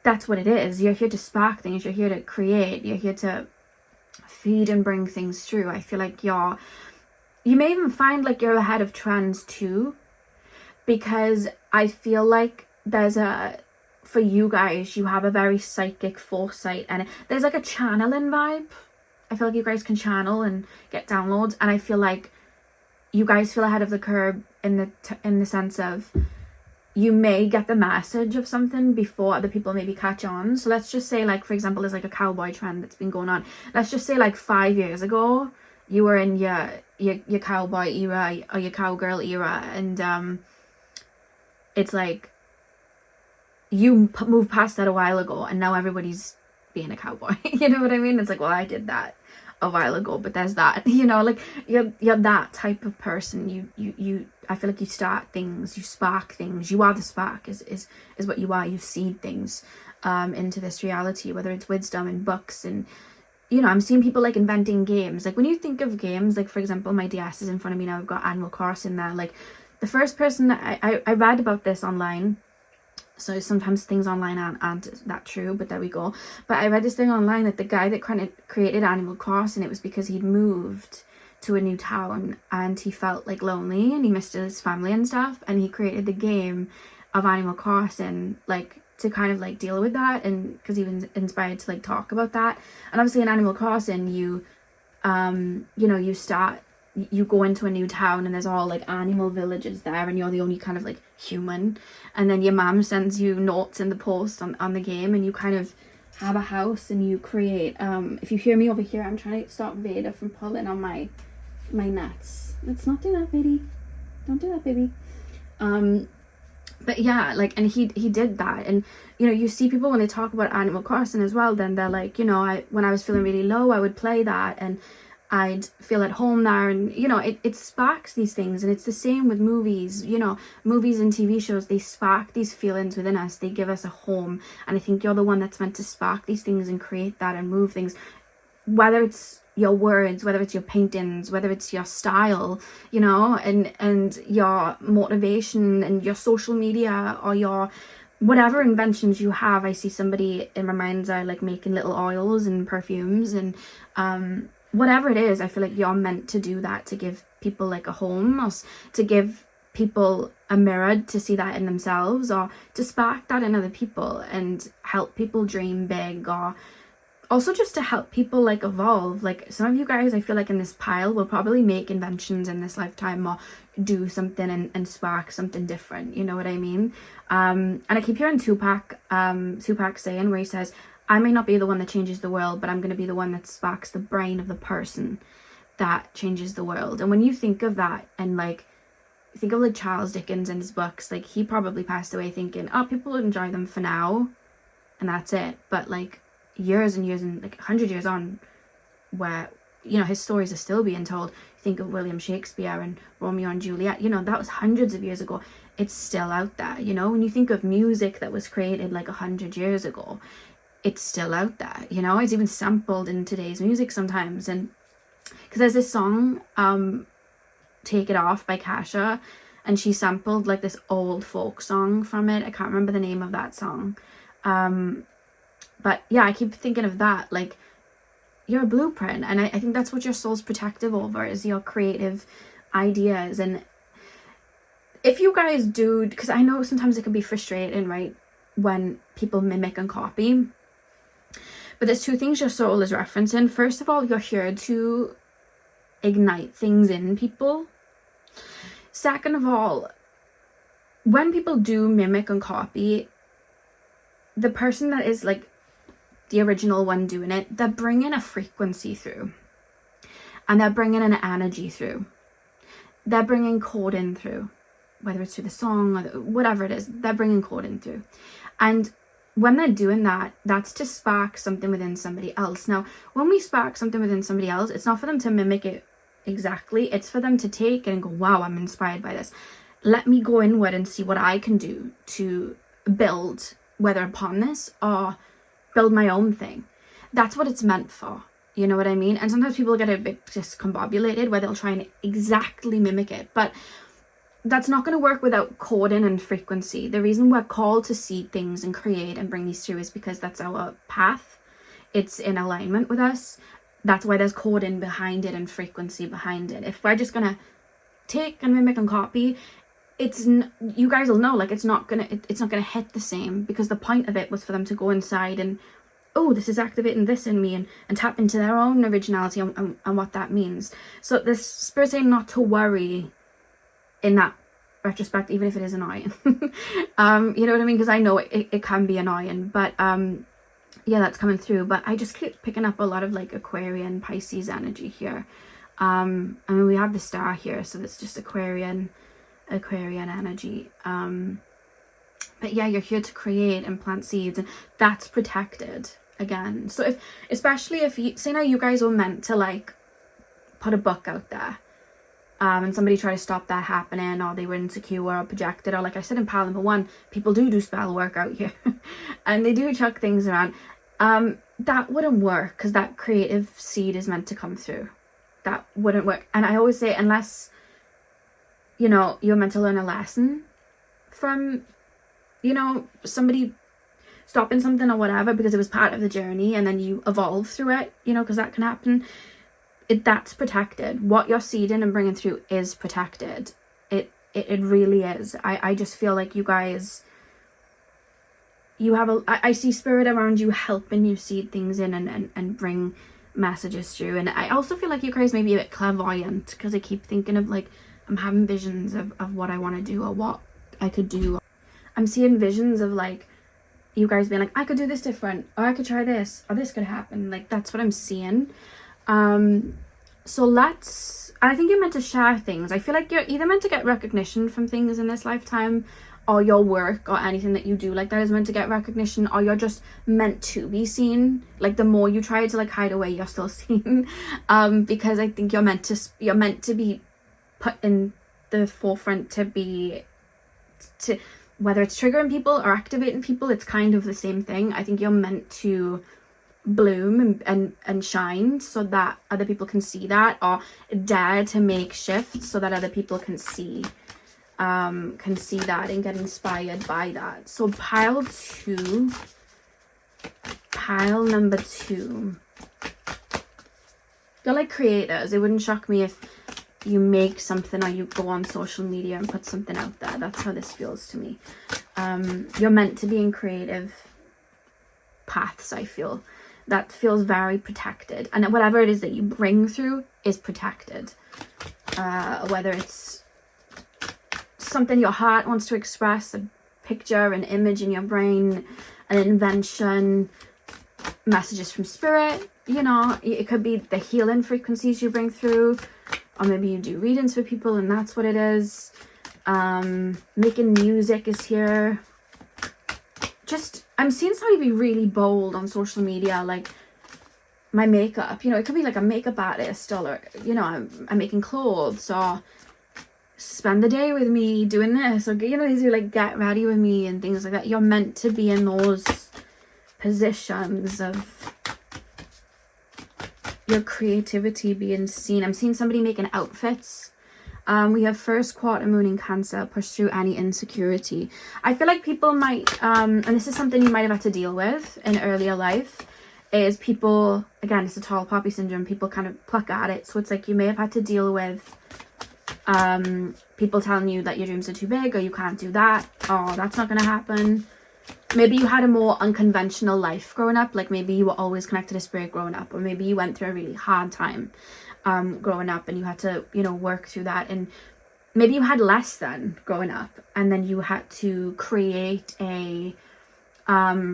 that's what it is. You're here to spark things, you're here to create, you're here to feed and bring things through. I feel like you may even find like you're ahead of trends too, because I feel like for you guys, you have a very psychic foresight, and there's like a channeling vibe. I feel like you guys can channel and get downloads, and I feel like you guys feel ahead of the curve in the sense of you may get the message of something before other people maybe catch on. So let's just say, like, for example, there's like a cowboy trend that's been going on. Let's just say like 5 years ago, you were in your cowboy era or your cowgirl era, and it's like you moved past that a while ago, and now everybody's being a cowboy. You know what I mean? It's like, well, I did that a while ago, but there's that, you know, like you're that type of person. You I feel like you start things, you spark things. You are the spark, is what you are. You seed things into this reality, whether it's wisdom and books, and you know, I'm seeing people like inventing games. Like when you think of games, like for example, my DS is in front of me now, I've got Animal Crossing there. Like the first person that I read about this online. So sometimes things online aren't that true, but there we go. But I read this thing online that the guy that created Animal Crossing, it was because he'd moved to a new town and he felt like lonely and he missed his family and stuff, and he created the game of Animal Crossing like to kind of like deal with that, and because he was inspired to like talk about that. And obviously in Animal Crossing, you know, you go into a new town and there's all like animal villages there, and you're the only kind of like human, and then your mom sends you notes in the post on the game, and you kind of have a house and you create. If you hear me over here, I'm trying to stop Veda from pulling on my nuts. Let's not do that, baby. Don't do that, baby. But yeah, like, and he did that. And you know, you see people when they talk about Animal Crossing as well, then they're like, you know, when I was feeling really low, I would play that and I'd feel at home there. And you know, it sparks these things. And it's the same with movies. You know, movies and TV shows, they spark these feelings within us. They give us a home, and I think you're the one that's meant to spark these things and create that and move things, whether it's your words, whether it's your paintings, whether it's your style, you know, and your motivation and your social media or your whatever inventions you have. I see somebody in my mind's eye like making little oils and perfumes and whatever it is. I feel like you're meant to do that, to give people like a home, or to give people a mirror to see that in themselves, or to spark that in other people and help people dream big, or also just to help people like evolve. Like some of you guys, I feel like in this pile will probably make inventions in this lifetime, or do something and spark something different, you know what I mean? And I keep hearing Tupac saying, where he says, I may not be the one that changes the world, but I'm going to be the one that sparks the brain of the person that changes the world. And when you think of that, and like think of like Charles Dickens and his books, like he probably passed away thinking, oh, people enjoy them for now and that's it. But like years and years and like 100 years on, where you know his stories are still being told. Think of William Shakespeare and Romeo and Juliet, you know, that was hundreds of years ago. It's still out there. You know, when you think of music that was created like 100 years ago, it's still out there. You know, it's even sampled in today's music sometimes. And because there's this song Take It Off by Kasha, and she sampled like this old folk song from it. I can't remember the name of that song. But yeah, I keep thinking of that, like you're a blueprint, and I think that's what your soul's protective over, is your creative ideas. And if you guys do, because I know sometimes it can be frustrating, right, when people mimic and copy, but there's two things your soul is referencing. First of all, you're here to ignite things in people. Second of all, when people do mimic and copy, the person that is like the original one doing it, they're bringing a frequency through, and they're bringing an energy through, they're bringing coding through, whether it's through the song or whatever it is, they're bringing coding through. And when they're doing that, that's to spark something within somebody else. Now, when we spark something within somebody else, it's not for them to mimic it exactly, it's for them to take it and go, wow, I'm inspired by this, let me go inward and see what I can do to build, whether upon this or build my own thing. That's what it's meant for, you know what I mean? And sometimes people get a bit discombobulated where they'll try and exactly mimic it, but that's not going to work without coding and frequency. The reason we're called to see things and create and bring these through is because that's our path. It's in alignment with us. That's why there's coding behind it and frequency behind it. If we're just going to take and mimic and copy, you guys will know, like, it's not gonna hit the same, because the point of it was for them to go inside and, oh, this is activating this in me, and tap into their own originality and what that means. So this spirit saying not to worry in that retrospect, even if it is annoying. You know what I mean? Because I know it can be annoying, but yeah, that's coming through. But I just keep picking up a lot of like Aquarian, Pisces energy here. I mean, we have the star here, so it's just Aquarian energy. But yeah, you're here to create and plant seeds, and that's protected again. So especially if you say now you guys were meant to like put a book out there, and somebody tried to stop that happening, or they were insecure or projected, or like I said in pile number 1, people do spell work out here and they do chuck things around. That wouldn't work, because that creative seed is meant to come through. That wouldn't work. And I always say, unless, you know, you're meant to learn a lesson from, you know, somebody stopping something or whatever because it was part of the journey, and then you evolve through it, you know, because that can happen. That's protected. What you're seeding and bringing through is protected. It really is. I just feel like you guys, you have I see spirit around you helping you seed things in and bring messages through. And I also feel like you guys may be a bit clairvoyant, because I keep thinking of like, I'm having visions of what I want to do or what I could do. I'm seeing visions of like you guys being like, I could do this different, or I could try this, or this could happen. Like, that's what I'm seeing. So I think you're meant to share things. I feel like you're either meant to get recognition from things in this lifetime, or your work or anything that you do like that is meant to get recognition, or you're just meant to be seen. Like, the more you try to like hide away, you're still seen. Because I think you're meant to be put in the forefront, to whether it's triggering people or activating people, it's kind of the same thing. I think you're meant to bloom and shine so that other people can see that, or dare to make shifts so that other people can see that and get inspired by that. So pile number 2, you're like creators. It wouldn't shock me if you make something or you go on social media and put something out there. That's how this feels to me. You're meant to be in creative paths. I feel that feels very protected, and whatever it is that you bring through is protected. Whether it's something your heart wants to express, a picture, an image in your brain, an invention, messages from spirit, you know, it could be the healing frequencies you bring through, or maybe you do readings for people and that's what it is. Making music is here. Just, I'm seeing somebody be really bold on social media, like my makeup, you know, it could be like a makeup artist, or, you know, I'm making clothes, or spend the day with me doing this, or, you know, these are like get ready with me and things like that. You're meant to be in those positions of your creativity being seen. I'm seeing somebody making outfits. We have first quarter moon in Cancer, push through any insecurity. I feel like people might, and this is something you might have had to deal with in earlier life, is people, again, it's a tall poppy syndrome, people kind of pluck at it. So it's like you may have had to deal with people telling you that your dreams are too big, or you can't do that, or that's not going to happen. Maybe you had a more unconventional life growing up, like maybe you were always connected to spirit growing up, or maybe you went through a really hard time growing up and you had to, you know, work through that, and maybe you had less than growing up, and then you had to create a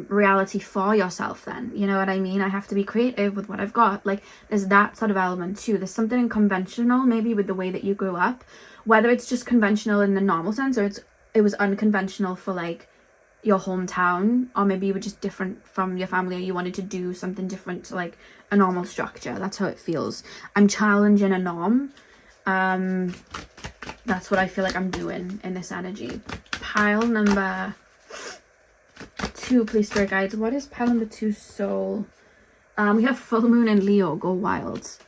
reality for yourself then, you know what I mean? I have to be creative with what I've got. Like, there's that sort of element too. There's something unconventional maybe with the way that you grew up, whether it's just conventional in the normal sense, or it was unconventional for like your hometown, or maybe you were just different from your family, or you wanted to do something different to like a normal structure. That's how it feels. I'm challenging a norm. That's what I feel like I'm doing in this energy. Pile number 2, please, spirit guides. What is pile number 2 soul? We have full moon in Leo, go wild.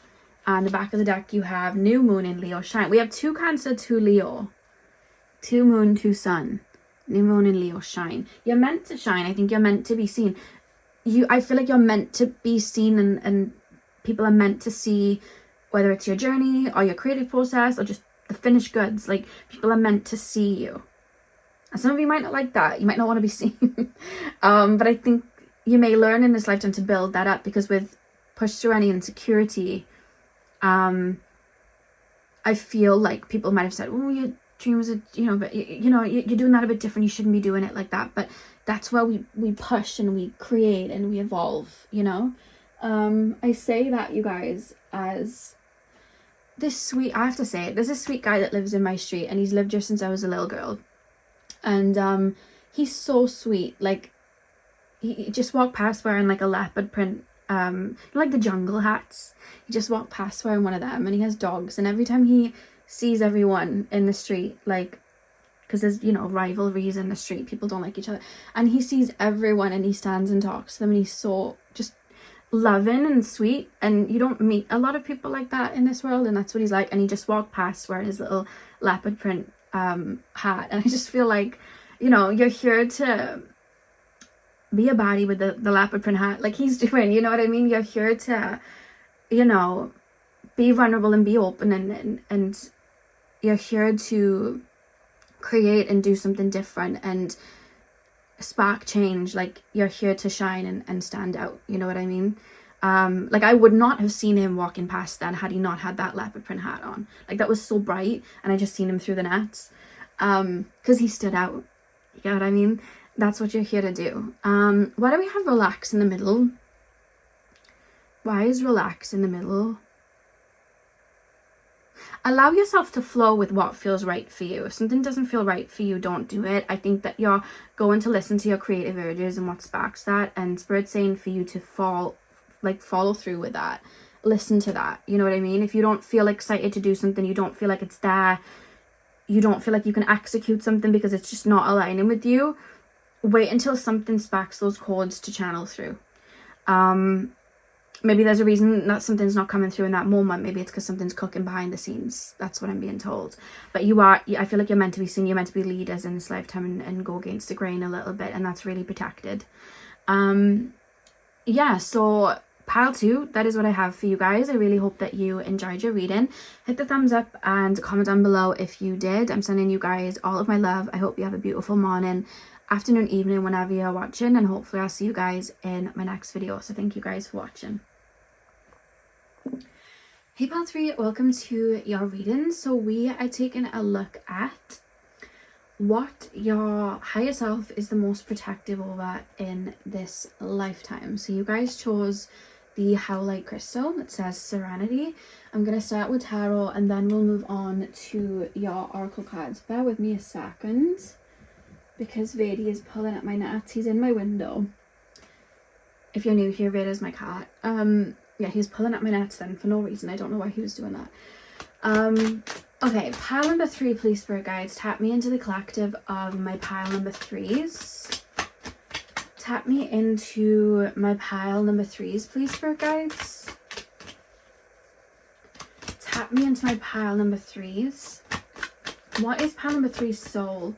On the back of the deck you have new moon in Leo, shine. We have 2 Cancer, 2 Leo. 2 moon, 2 sun, new moon in Leo, shine. You're meant to shine. I think you're meant to be seen. I feel like you're meant to be seen, and people are meant to see, whether it's your journey or your creative process or just the finished goods. Like, people are meant to see you. And some of you might not like that. You might not want to be seen. But I think you may learn in this lifetime to build that up, because with push through any insecurity, I feel like people might have said, oh, your dream was but you're doing that a bit different. You shouldn't be doing it like that. But that's where we push and we create and we evolve, I say that, you guys, as this sweet, I have to say it, there's a sweet guy that lives in my street, and he's lived here since I was a little girl. And he's so sweet. Like, he just walked past wearing like a leopard print, like the jungle hats. He just walked past wearing one of them, and he has dogs. And every time he sees everyone in the street, like, because there's, rivalries in the street, people don't like each other, and he sees everyone and he stands and talks to them, and he's so just loving and sweet. And you don't meet a lot of people like that in this world, and that's what he's like. And he just walked past wearing his little leopard print hat, and I just feel like, you're here to be a body with the leopard print hat like he's doing, you know what I mean? You're here to, be vulnerable and be open, and you're here to create and do something different and spark change. Like, you're here to shine and stand out, you know what I mean? Like, I would not have seen him walking past then had he not had that leopard print hat on. Like, that was so bright, and I just seen him through the nets, because he stood out, you know what I mean? That's what you're here to do. Why do we have relax in the middle? Why is relax in the middle? Allow yourself to flow with what feels right for you. If something doesn't feel right for you, don't do it. I think that you're going to listen to your creative urges and what sparks that, and Spirit's saying for you to follow through with that. Listen to that, you know what I mean? If you don't feel excited to do something, you don't feel like it's there, you don't feel like you can execute something because it's just not aligning with you, wait until something sparks those chords to channel through. Maybe there's a reason that something's not coming through in that moment. Maybe it's because something's cooking behind the scenes. That's what I'm being told. But I feel like you're meant to be seen. You're meant to be leaders in this lifetime and go against the grain a little bit. And that's really protected. Yeah, so pile 2, that is what I have for you guys. I really hope that you enjoyed your reading. Hit the thumbs up and comment down below if you did. I'm sending you guys all of my love. I hope you have a beautiful morning, afternoon, evening, whenever you're watching. And hopefully I'll see you guys in my next video. So thank you guys for watching. Hey pile 3, welcome to your reading. So we are taking a look at what your higher self is the most protective over in this lifetime. So you guys chose the Howlite crystal that says Serenity. I'm going to start with tarot, and then we'll move on to your oracle cards. Bear with me a second, because Vedi is pulling at my nuts. He's in my window. If you're new here, Vedi's my cat. Yeah, he's pulling at my nuts then for no reason. I don't know why he was doing that. Okay, pile number 3, please, Spirit Guides. Tap me into the collective of my pile number 3s. Tap me into my pile number 3s, please, Spirit Guides. Tap me into my pile number 3s. What is pile number 3's soul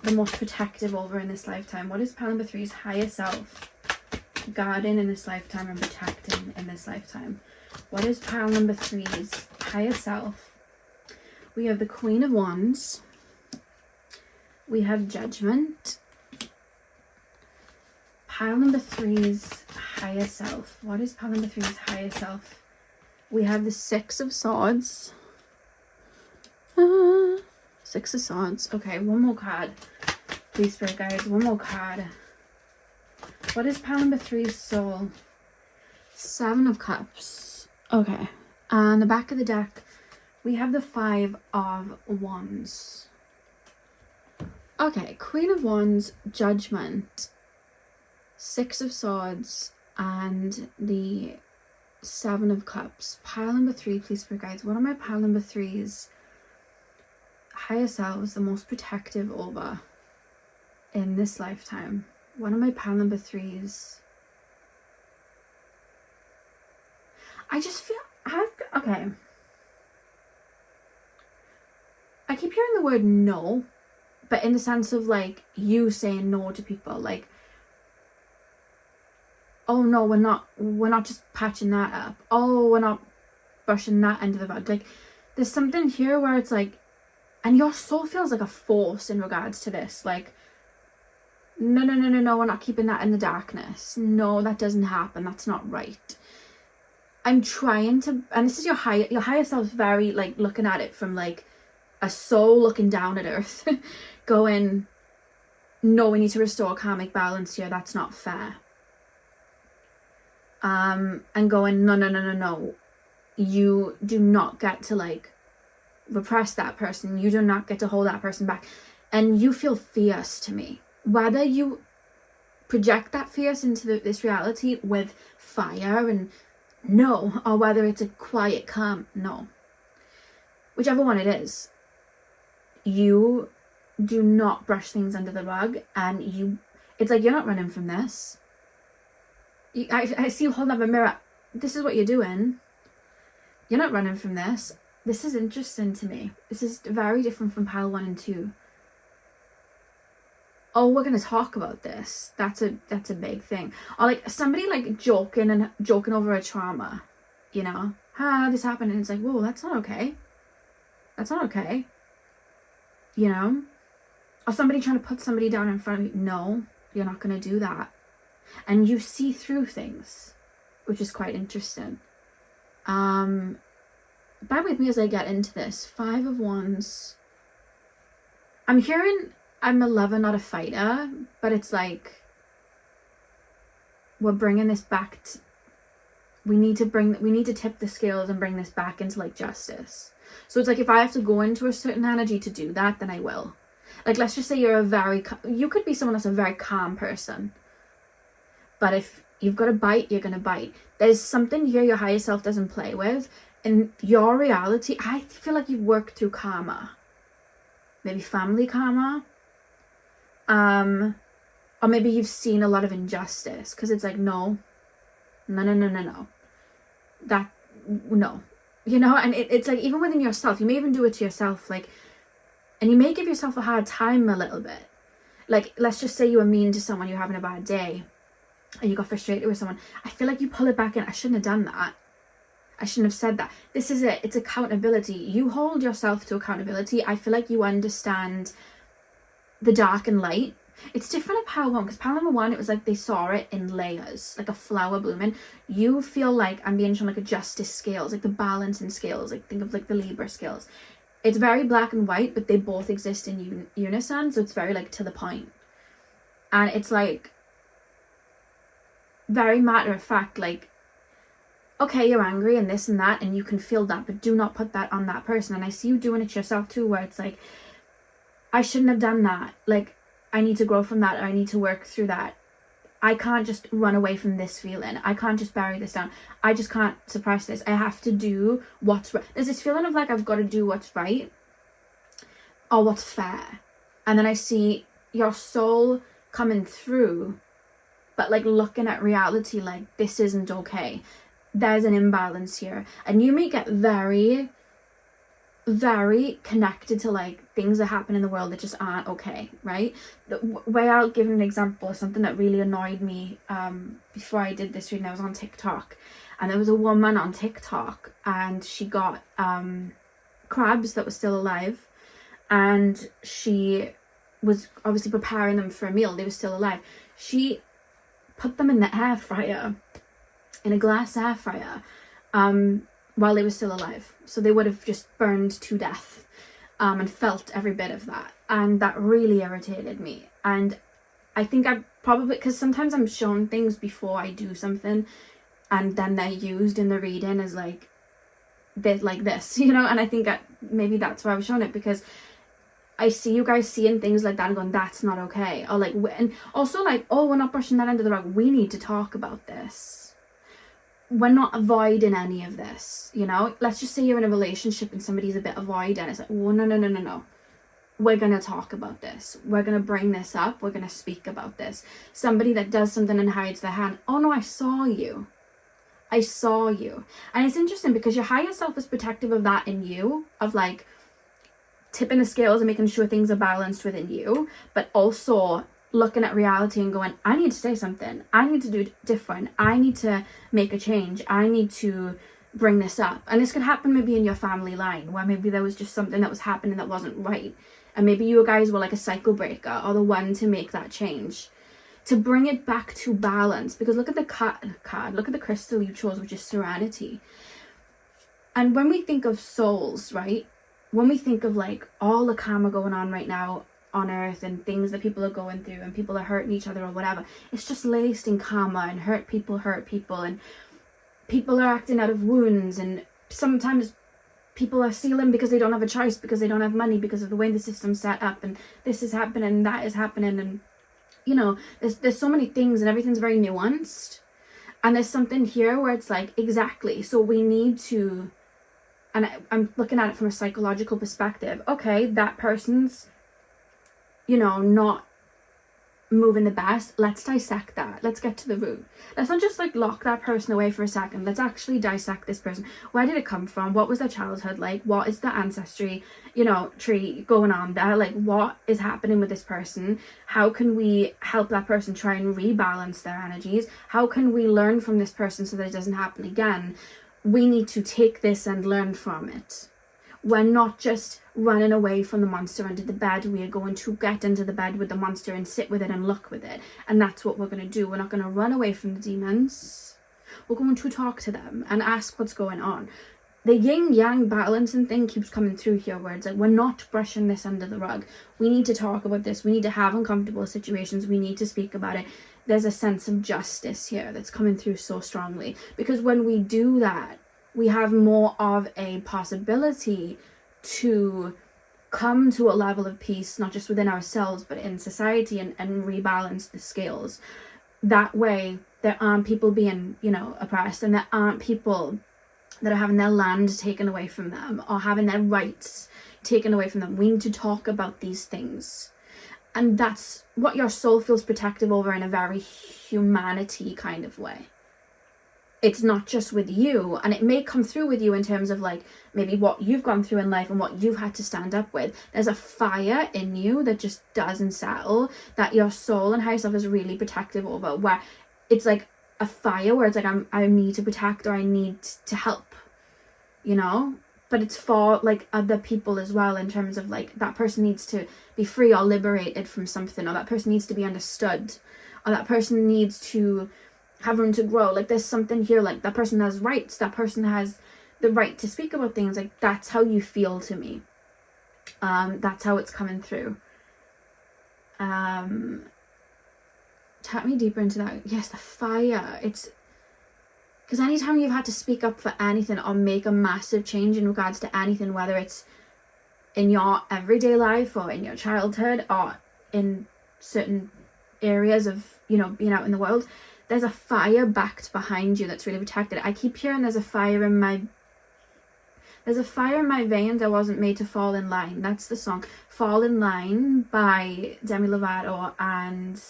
the most protective over in this lifetime? What is pile number 3's higher self guarding in this lifetime and protecting in this lifetime? What is pile number 3's higher self? We have the Queen of Wands. We have Judgment. Pile number 3's higher self. What is pile number 3's higher self? We have the Six of Swords. Six of Swords. Okay, one more card. Please, Spirit Guides, one more card. What is pile number 3's soul? Seven of Cups. Okay. On the back of the deck, we have the Five of Wands. Okay, Queen of Wands, Judgment, Six of Swords, and the Seven of Cups. Pile number 3, please, Spirit Guides. What are my pile number 3's higher selves the most protective over in this lifetime? One of my pile number 3's. I just feel okay. I keep hearing the word no, but in the sense of like you saying no to people, like, oh no, we're not just patching that up. Oh, we're not brushing that under the rug. Like, there's something here where it's like, and your soul feels like a force in regards to this. Like, no, we're not keeping that in the darkness. No, that doesn't happen. That's not right. I'm trying to, and this is your higher self, very like looking at it from like a soul looking down at earth, going, no, we need to restore karmic balance here. That's not fair. And going, no. You do not get to like repress that person. You do not get to hold that person back. And you feel fierce to me. Whether you project that fierce into this reality with fire and no, or whether it's a quiet calm, no. Whichever one it is, you do not brush things under the rug, and it's like, you're not running from this. I see you holding up a mirror. This is what you're doing. You're not running from this. This is interesting to me. This is very different from pile 1 and 2. Oh, we're going to talk about this. That's a big thing. Or like somebody like joking over a trauma, you know? This happened, and it's like, whoa, that's not okay. That's not okay. You know? Or somebody trying to put somebody down in front of you. No, you're not going to do that. And you see through things, which is quite interesting. Bear with me as I get into this. 5 of Wands. I'm hearing I'm a lover, not a fighter, but it's like we're bringing this back to, we need to tip the scales and bring this back into like justice. So it's like, if I have to go into a certain energy to do that, then I will. Like, let's just say you could be someone that's a very calm person, but if you've got to bite, you're going to bite. There's something here your higher self doesn't play with. In your reality, I feel like you've worked through karma. Maybe family karma. Or maybe you've seen a lot of injustice. Because it's like, no. That, no. You know, and it's like, even within yourself, you may even do it to yourself. Like, and you may give yourself a hard time a little bit. Like, let's just say you were mean to someone, you're having a bad day, and you got frustrated with someone. I feel like you pull it back in. I shouldn't have done that. I shouldn't have said that. This is it. It's accountability. You hold yourself to accountability. I feel like you understand the dark and light. It's different at pile 1, because pile number 1, it was like they saw it in layers, like a flower blooming. You feel like I'm being shown like a justice scales, like the balancing scales. Like, think of like the Libra scales. It's very black and white, but they both exist in unison. So it's very like to the point. And it's like very matter of fact, like, okay, you're angry and this and that, and you can feel that, but do not put that on that person. And I see you doing it yourself too, where it's like, I shouldn't have done that. Like, I need to grow from that, or I need to work through that. I can't just run away from this feeling. I can't just bury this down. I just can't suppress this. I have to do what's right. There's this feeling of like, I've got to do what's right or what's fair. And then I see your soul coming through, but like looking at reality like, this isn't okay. There's an imbalance here. And you may get very, very connected to like things that happen in the world that just aren't okay, right? The way I'll give an example of something that really annoyed me before I did this reading. I was on TikTok, and there was a woman on TikTok, and she got crabs that were still alive, and she was obviously preparing them for a meal. They were still alive. She put them in the air fryer, in a glass air fryer, while they were still alive. So they would have just burned to death, and felt every bit of that. And that really irritated me. And I think I probably, because sometimes I'm shown things before I do something, and then they're used in the reading as like this, you know? And I think maybe that's why I was shown it, because I see you guys seeing things like that and going, that's not okay. Or like, and also like, oh, we're not brushing that under the rug. We need to talk about this. We're not avoiding any of this, you know? Let's just say you're in a relationship and somebody's a bit avoidant. It's like, oh, no. We're going to talk about this. We're going to bring this up. We're going to speak about this. Somebody that does something and hides their hand. Oh no, I saw you. And it's interesting because your higher self is protective of that in you, of like tipping the scales and making sure things are balanced within you, but also looking at reality and going, I need to say something, I need to do different, I need to make a change, I need to bring this up. And this could happen maybe in your family line, where maybe there was just something that was happening that wasn't right, and maybe you guys were like a cycle breaker or the one to make that change, to bring it back to balance. Because look at the card, look at the crystal you chose, which is serenity. And when we think of souls, right, when we think of like all the karma going on right now on earth and things that people are going through and people are hurting each other or whatever, it's just laced in karma, and hurt people, and people are acting out of wounds, and sometimes people are stealing because they don't have a choice, because they don't have money, because of the way the system's set up, and this is happening, that is happening, and you know, there's so many things, and everything's very nuanced. And there's something here where it's like, exactly, so we need to, and I'm looking at it from a psychological perspective, okay, that person's, you know, not moving the best. Let's dissect that. Let's get to the root. Let's not just like lock that person away for a second. Let's actually dissect this person. Where did it come from? What was their childhood like? What is the ancestry, you know, tree going on there? Like, what is happening with this person? How can we help that person try and rebalance their energies? How can we learn from this person so that it doesn't happen again? We need to take this and learn from it. We're not just running away from the monster under the bed. We are going to get into the bed with the monster and sit with it and look with it. And that's what we're going to do. We're not going to run away from the demons. We're going to talk to them and ask what's going on. The yin-yang balancing thing keeps coming through here, where it's like, we're not brushing this under the rug. We need to talk about this. We need to have uncomfortable situations. We need to speak about it. There's a sense of justice here that's coming through so strongly. Because when we do that, we have more of a possibility to come to a level of peace, not just within ourselves, but in society, and rebalance the scales. That way, there aren't people being, you know, oppressed, and there aren't people that are having their land taken away from them or having their rights taken away from them. We need to talk about these things. And that's what your soul feels protective over in a very humanity kind of way. It's not just with you, and it may come through with you in terms of like maybe what you've gone through in life and what you've had to stand up with. There's a fire in you that just doesn't settle, that your soul and higher self is really protective over, where it's like a fire where it's like, I need to protect, or I need to help, you know, but it's for like other people as well, in terms of like that person needs to be free or liberated from something, or that person needs to be understood, or that person needs to have room to grow. Like there's something here, like that person has rights, that person has the right to speak about things. Like that's how you feel to me. That's how it's coming through. Tap me deeper into that. Yes, the fire. It's because anytime you've had to speak up for anything or make a massive change in regards to anything, whether it's in your everyday life or in your childhood or in certain areas of, you know, being out in the world, there's a fire backed behind you that's really protected. I keep hearing there's a fire in my veins. I wasn't made to fall in line. That's the song. Fall in Line by Demi Lovato and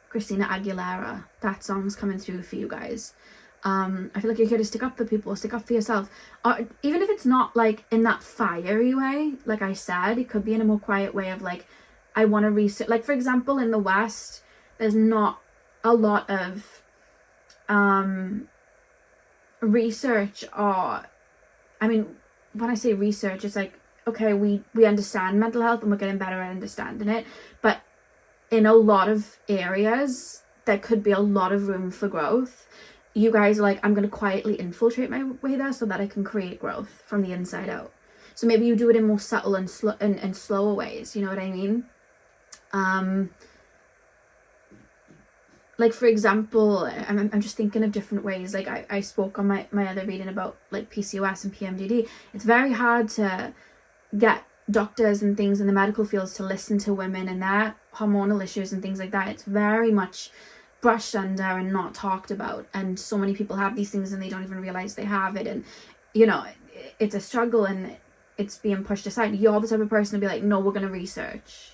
Christina Aguilera. That song's coming through for you guys. I feel like you're here to stick up for people, stick up for yourself. Or even if it's not like in that fiery way, like I said, it could be in a more quiet way of like, I want to research. Like for example, in the West, there's not a lot of research, or I mean, when I say research, it's like, okay, we understand mental health and we're getting better at understanding it, but in a lot of areas there could be a lot of room for growth. You guys are like, I'm going to quietly infiltrate my way there so that I can create growth from the inside out. So maybe you do it in more subtle and slower ways, you know what I mean? Like for example, I'm just thinking of different ways. Like I spoke on my other reading about like PCOS and PMDD. It's very hard to get doctors and things in the medical fields to listen to women and their hormonal issues and things like that. It's very much brushed under and not talked about. And so many people have these things and they don't even realize they have it. And, you know, it's a struggle and it's being pushed aside. You're the type of person to be like, no, we're going to research.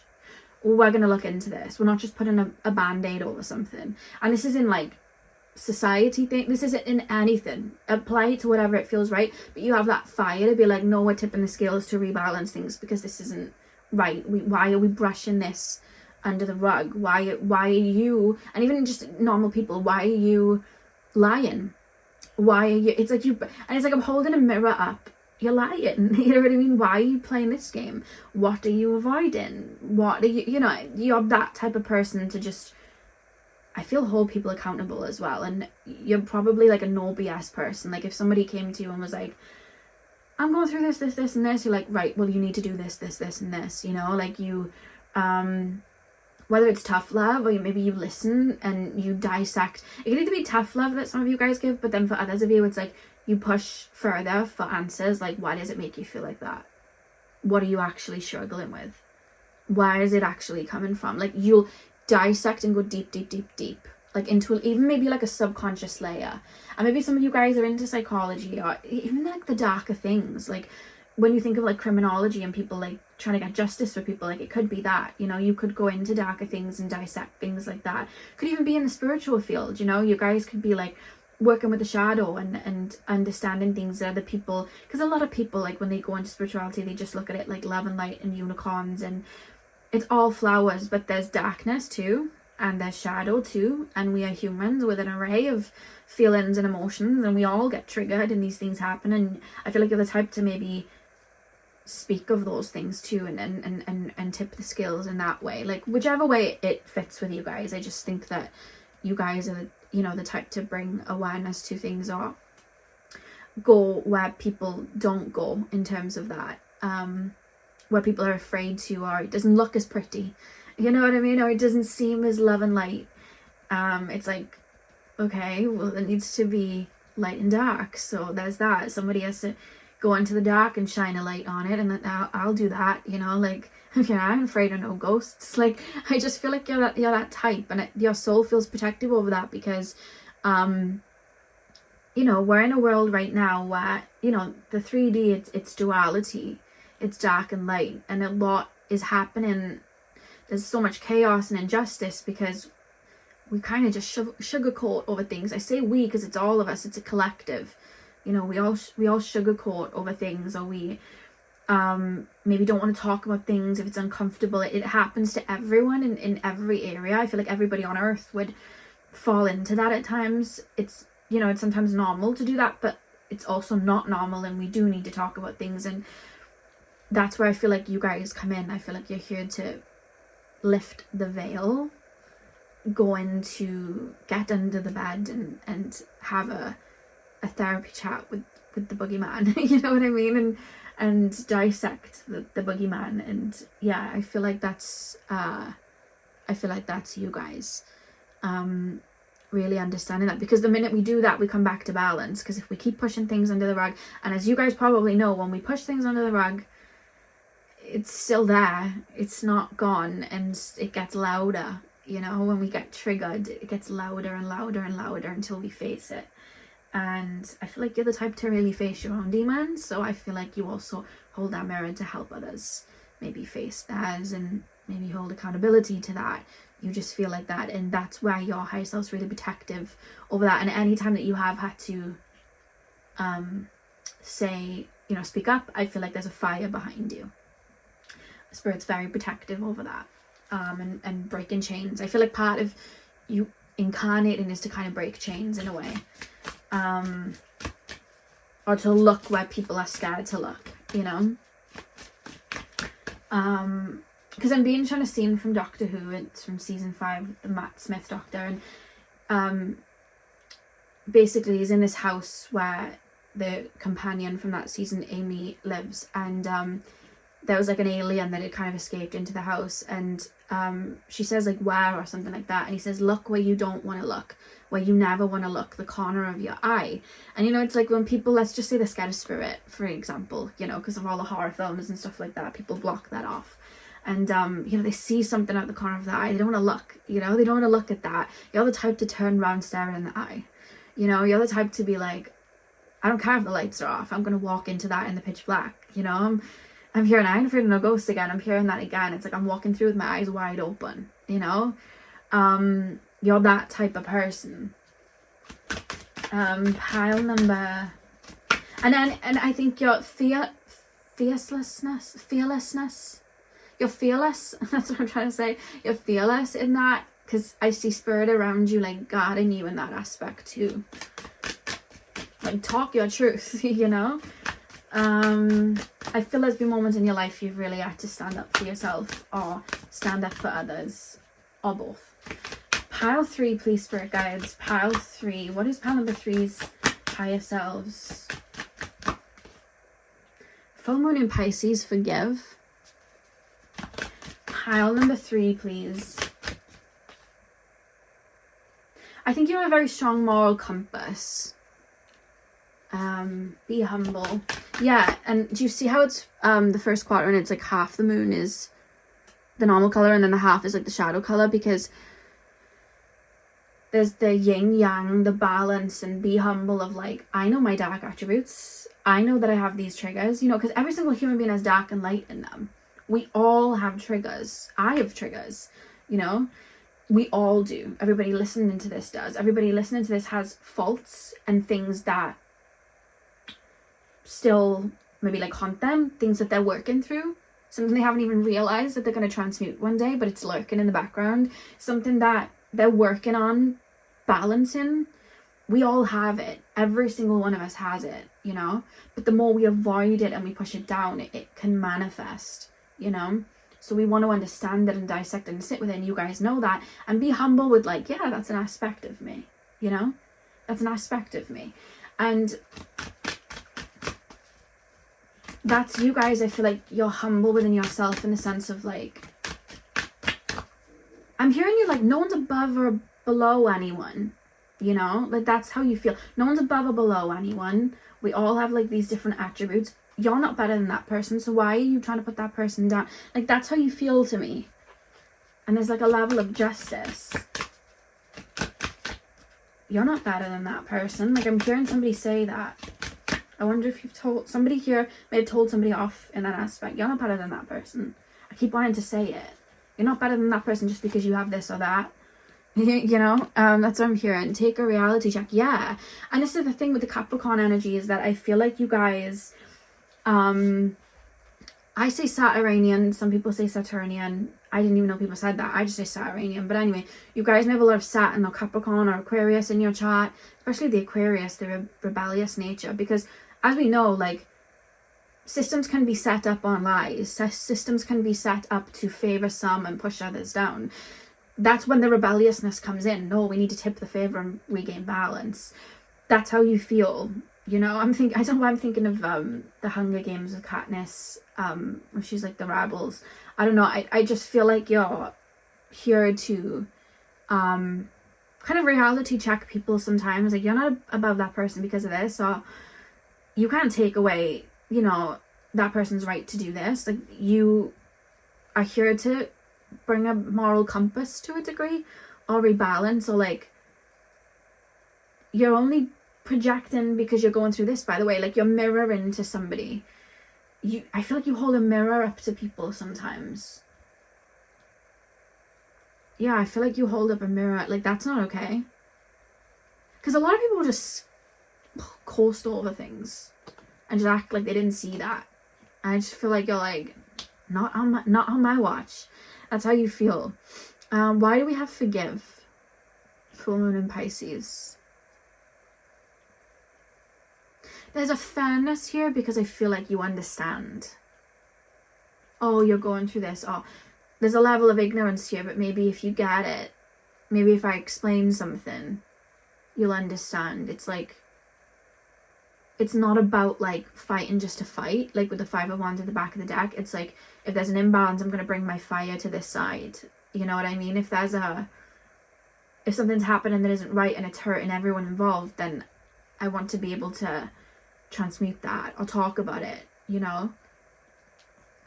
We're going to look into this. We're not just putting a band-aid over something. And this is in like society thing. This isn't in anything. Apply it to whatever it feels right. But you have that fire to be like, no, we're tipping the scales to rebalance things because this isn't right. Why are we brushing this under the rug? Why are you, and even just normal people, why are you lying? Why are you, it's like you, and it's like I'm holding a mirror up. You're lying. You know what I mean? Why are you playing this game? What are you avoiding? What are you, you know, you're that type of person to just, I feel, hold people accountable as well. And you're probably like a no BS person. Like if somebody came to you and was like, I'm going through this and this, you're like, right, well, you need to do this and this, you know, like you, whether it's tough love or maybe you listen and you dissect. It can either be tough love that some of you guys give, but then for others of you, it's like you push further for answers. Like, why does it make you feel like that? What are you actually struggling with? Where is it actually coming from? Like, you'll dissect and go deep, like into even maybe like a subconscious layer. And maybe some of you guys are into psychology or even like the darker things. Like when you think of like criminology and people like trying to get justice for people, like it could be that, you know, you could go into darker things and dissect things like that. Could even be in the spiritual field, you know, you guys could be like working with the shadow and understanding things that other people, because a lot of people, like when they go into spirituality, they just look at it like love and light and unicorns and it's all flowers, but there's darkness too, and there's shadow too, and we are humans with an array of feelings and emotions, and we all get triggered and these things happen. And I feel like you're the type to maybe speak of those things too and tip the scales in that way, like whichever way it fits with you guys. I just think that you guys are, you know, the type to bring awareness to things or go where people don't go in terms of that, where people are afraid to, or it doesn't look as pretty, you know what I mean, or it doesn't seem as love and light. It's like, okay, well, it needs to be light and dark, so there's that. Somebody has to go into the dark and shine a light on it, and then I'll do that, you know, like, you know, I'm afraid of no ghosts. Like, I just feel like you're that type, and your soul feels protective over that because, you know, we're in a world right now where, you know, the 3D, it's duality, it's dark and light, and a lot is happening. There's so much chaos and injustice because we kind of just sugarcoat over things. I say we because it's all of us, it's a collective. You know, we all sugarcoat over things, or we maybe don't want to talk about things if it's uncomfortable. It happens to everyone in every area. I feel like everybody on earth would fall into that at times. It's, you know, it's sometimes normal to do that, but it's also not normal, and we do need to talk about things. And that's where I feel like you guys come in. I feel like you're here to lift the veil, go into, get under the bed and have a therapy chat with the boogeyman, you know what I mean, and dissect the boogeyman. And yeah, I feel like that's you guys, really understanding that, because the minute we do that, we come back to balance. Because if we keep pushing things under the rug, and as you guys probably know, when we push things under the rug, it's still there, it's not gone, and it gets louder, you know. When we get triggered, it gets louder and louder and louder until we face it. And I feel like you're the type to really face your own demons, so I feel like you also hold that mirror to help others maybe face theirs and maybe hold accountability to that. You just feel like that, and that's where your higher self's really protective over that. And any time that you have had to say, you know, speak up, I feel like there's a fire behind you. Spirit's very protective over that, and breaking chains. I feel like part of you incarnating is to kind of break chains in a way, or to look where people are scared to look, you know. Because I'm being shown a scene from Doctor Who. It's from season 5, the Matt Smith Doctor, and basically he's in this house where the companion from that season, Amy, lives, and there was like an alien that had kind of escaped into the house, and she says like, where, or something like that, and he says, look where you don't want to look, where you never want to look, the corner of your eye. And you know, it's like when people, let's just say they're scared of spirit, for example, you know, because of all the horror films and stuff like that, people block that off. And you know, they see something out the corner of the eye, they don't want to look, you know, they don't want to look at that. You're the type to turn around, stare it in the eye, you know. You're the type to be like, I don't care if the lights are off, I'm gonna walk into that in the pitch black, you know. I'm hearing, I ain't afraid of no ghosts again, I'm hearing that again. It's like I'm walking through with my eyes wide open, you know. You're that type of person. Pile number, and I think your fearlessness, you're fearless. That's what I'm trying to say. You're fearless in that, because I see spirit around you, like guarding you in that aspect too. Like, talk your truth, you know. I feel there's been moments in your life you've really had to stand up for yourself or stand up for others, or both. Pile 3, please, spirit guides. Pile 3. What is pile number 3's higher selves? Full moon in Pisces, forgive. Pile number 3, please. I think you have a very strong moral compass. Be humble. Yeah, and do you see how it's the first quadrant, it's like half the moon is the normal color and then the half is like the shadow color, because there's the yin yang, the balance, and be humble of like, I know my dark attributes. I know that I have these triggers, you know, because every single human being has dark and light in them. We all have triggers. I have triggers, you know. We all do. Everybody listening to this does. Everybody listening to this has faults and things that still maybe like haunt them, things that they're working through, something they haven't even realized that they're going to transmute one day, but it's lurking in the background, something that they're working on balancing. We all have it. Every single one of us has it, you know, but the more we avoid it and we push it down, it can manifest, you know. So we want to understand it and dissect it and sit within. You guys know that, and be humble with like, yeah, that's an aspect of me, you know, that's an aspect of me. And that's you guys. I feel like you're humble within yourself in the sense of like, I'm hearing you like, no one's above or below anyone, you know, like that's how you feel. No one's above or below anyone. We all have like these different attributes. You're not better than that person, so why are you trying to put that person down? Like, that's how you feel to me. And there's like a level of justice. You're not better than that person. Like, I'm hearing somebody say that. I wonder if you've told somebody here, may have told somebody off in that aspect. You're not better than that person. I keep wanting to say it. You're not better than that person just because you have this or that. You know, that's what I'm hearing. Take a reality check. Yeah. And this is the thing with the Capricorn energy, is that I feel like you guys, I say Saturnian, some people say Saturnian. I didn't even know people said that. I just say Saturnian. But anyway, you guys may have a lot of Saturn or Capricorn or Aquarius in your chart, especially the Aquarius, the rebellious nature, because as we know, like, systems can be set up on lies. Systems can be set up to favor some and push others down. That's when the rebelliousness comes in. No, we need to tip the favor and regain balance. That's how you feel. You know, I don't know why I'm thinking of the Hunger Games with Katniss, where she's like the rebels. I don't know. I just feel like you're here to kind of reality check people sometimes. Like, you're not above that person because of this, or you can't take away, you know, that person's right to do this. Like, you are here to bring a moral compass to a degree, or rebalance, or like, you're only projecting because you're going through this, by the way. Like, you're mirroring to somebody. I feel like you hold a mirror up to people sometimes. Yeah, I feel like you hold up a mirror. Like, that's not okay. Because a lot of people just coast over things and just act like they didn't see that. I just feel like you're like, not on my watch. That's how you feel. Why do we have forgive? Full moon in Pisces. There's a fairness here because I feel like you understand. Oh, you're going through this. Oh, there's a level of ignorance here, but maybe if you get it, maybe if I explain something, you'll understand. It's like, it's not about like fighting just to fight, like with the 5 of Wands at the back of the deck. It's like, if there's an imbalance, I'm going to bring my fire to this side. You know what I mean? If something's happening that isn't right and it's hurting everyone involved, then I want to be able to transmute that. I'll talk about it, you know.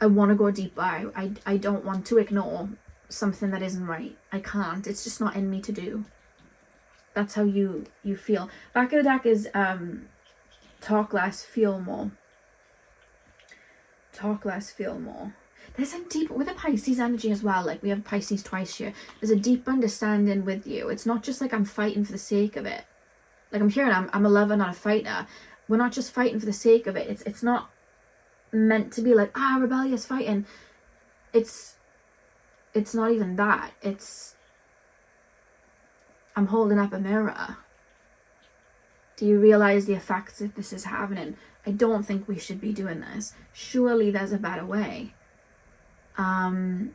I want to go deeper. I don't want to ignore something that isn't right. I can't. It's just not in me to do. That's how you feel. Back of the deck is talk less, feel more. Talk less, feel more. There's a deep, with a Pisces energy as well, like we have Pisces twice here, there's a deep understanding with you. It's not just like I'm fighting for the sake of it. Like I'm hearing I'm a lover, not a fighter. We're not just fighting for the sake of it. It's not meant to be like, rebellious fighting. It's not even that. It's, I'm holding up a mirror. Do you realize the effects that this is having? I don't think we should be doing this. Surely there's a better way. I'm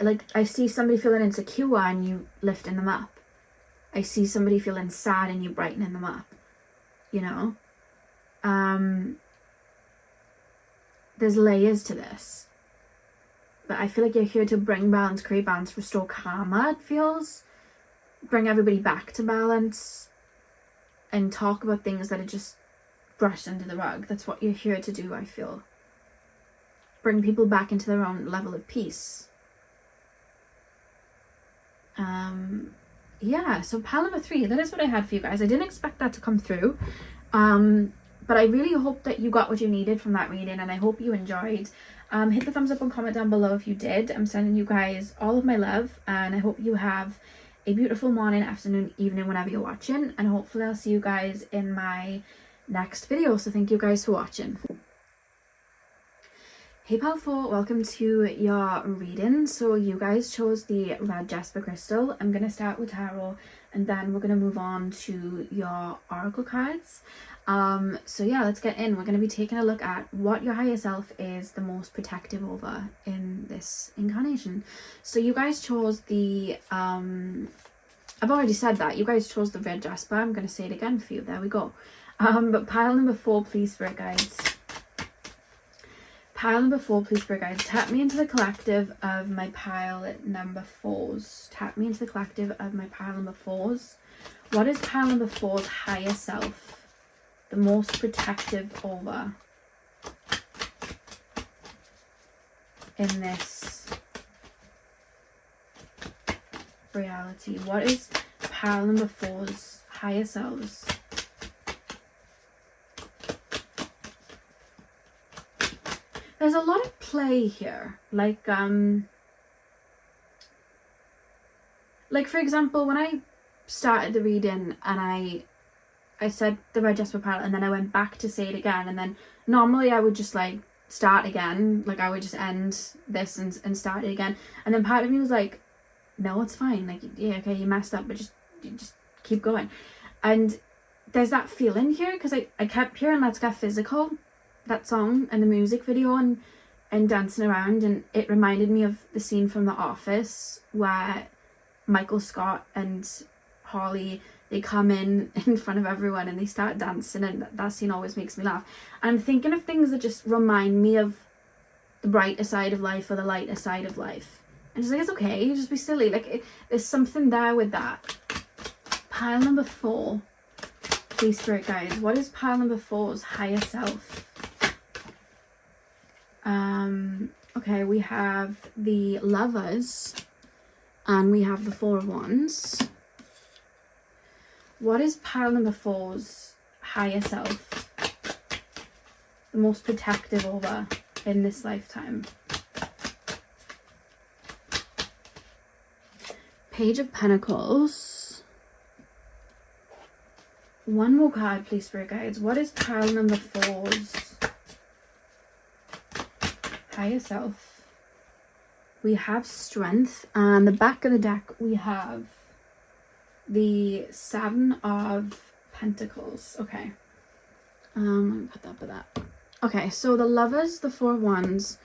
like, I see somebody feeling insecure and you lifting them up. I see somebody feeling sad and you brightening them up. You know? There's layers to this. But I feel like you're here to bring balance, create balance, restore karma, it feels. Bring everybody back to balance. And talk about things that are just brushed under the rug. That's what you're here to do, I feel. Bring people back into their own level of peace. Yeah, so pile number 3, that is what I had for you guys. I didn't expect that to come through. But I really hope that you got what you needed from that reading, and I hope you enjoyed. Hit the thumbs up and comment down below if you did. I'm sending you guys all of my love, and I hope you have a beautiful morning, afternoon, evening, whenever you're watching, and hopefully I'll see you guys in my next video. So thank you guys for watching. Hey pal 4, welcome to your reading. So you guys chose the red jasper crystal. I'm going to start with tarot, and then we're going to move on to your oracle cards. So yeah, let's get in. We're going to be taking a look at what your higher self is the most protective over in this incarnation. So you guys chose the I've already said that you guys chose the red jasper. I'm going to say it again for you. There we go. But pile number 4, please, spirit guides. Pile number 4, please, spirit guides. Tap me into the collective of my pile number 4s. Tap me into the collective of my pile number 4s. What is pile number 4's higher self the most protective over in this reality? What is pile number 4's higher selves? There's a lot of play here, like for example, when I started the reading and I said the red jasper pile, and then I went back to say it again, and then normally I would just like start again, like I would just end this and start it again, and then part of me was like, no, it's fine, like, yeah, okay, you messed up, but just keep going. And there's that feeling here, because I kept hearing Let's Get Physical, that song, and the music video, and dancing around, and it reminded me of the scene from The Office where Michael Scott and Holly, they come in front of everyone and they start dancing, and that scene always makes me laugh. And I'm thinking of things that just remind me of the brighter side of life or the lighter side of life. And just like, it's okay, just be silly. Like, there's something there with that. Pile number 4, please, spirit guides. What is pile number 4's higher self? Okay, we have the Lovers and we have the 4 of Wands. What is pile number 4's higher self the most protective over in this lifetime? Page of Pentacles. One more card, please, spirit guides. What is pile number 4's higher self? We have Strength, and the back of the deck we have the 7 of Pentacles. Okay, let me put that with that. Okay, so the Lovers, the 4 of Wands,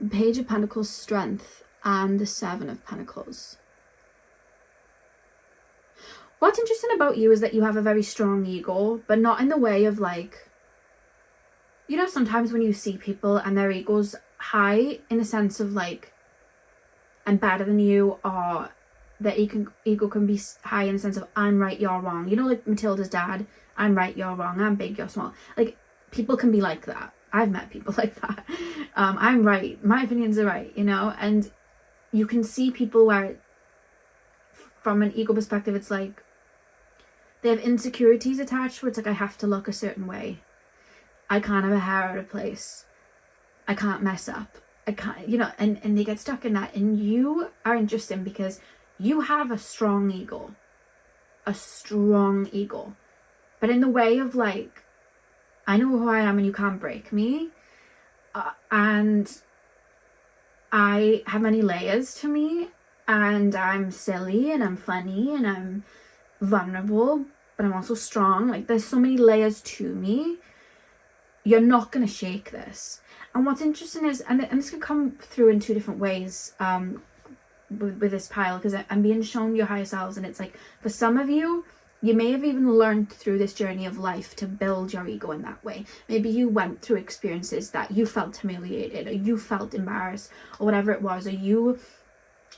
Page of Pentacles, Strength, and the 7 of Pentacles. What's interesting about you is that you have a very strong ego, but not in the way of like, you know, sometimes when you see people and their ego's high in the sense of like, I'm better than you, or their ego can be high in the sense of I'm right, you're wrong. You know, like Matilda's dad, I'm right, you're wrong, I'm big, you're small. Like, people can be like that. I've met people like that. I'm right, my opinions are right, you know. And you can see people where from an ego perspective, it's like they have insecurities attached where it's like, I have to look a certain way, I can't have a hair out of place, I can't mess up, I can't, you know, and they get stuck in that. And you are interesting because you have a strong ego, but in the way of like, I know who I am and you can't break me, and I have many layers to me, and I'm silly and I'm funny and I'm vulnerable, but I'm also strong. Like, there's so many layers to me. You're not going to shake this. And what's interesting is, and this can come through in two different ways with this pile, because I'm being shown your higher selves, and it's like, for some of you, you may have even learned through this journey of life to build your ego in that way. Maybe you went through experiences that you felt humiliated, or you felt embarrassed, or whatever it was, or you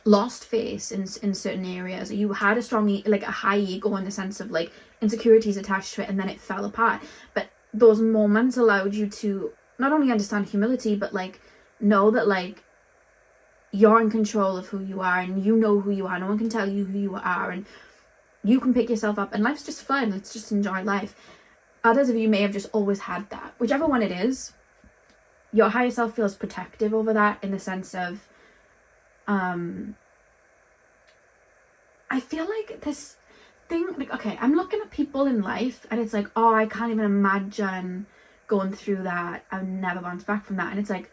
lost face in certain areas, or you had a strong, like a high ego in the sense of like insecurities attached to it, and then it fell apart. But those moments allowed you to not only understand humility, but like know that like you're in control of who you are, and you know who you are. No one can tell you who you are, and you can pick yourself up, and life's just fun. Let's just enjoy life. Others of you may have just always had that. Whichever one it is, your higher self feels protective over that, in the sense of I feel like this thing, like, okay, I'm looking at people in life, and it's like, oh, I can't even imagine going through that. I've never bounced back from that. And it's like,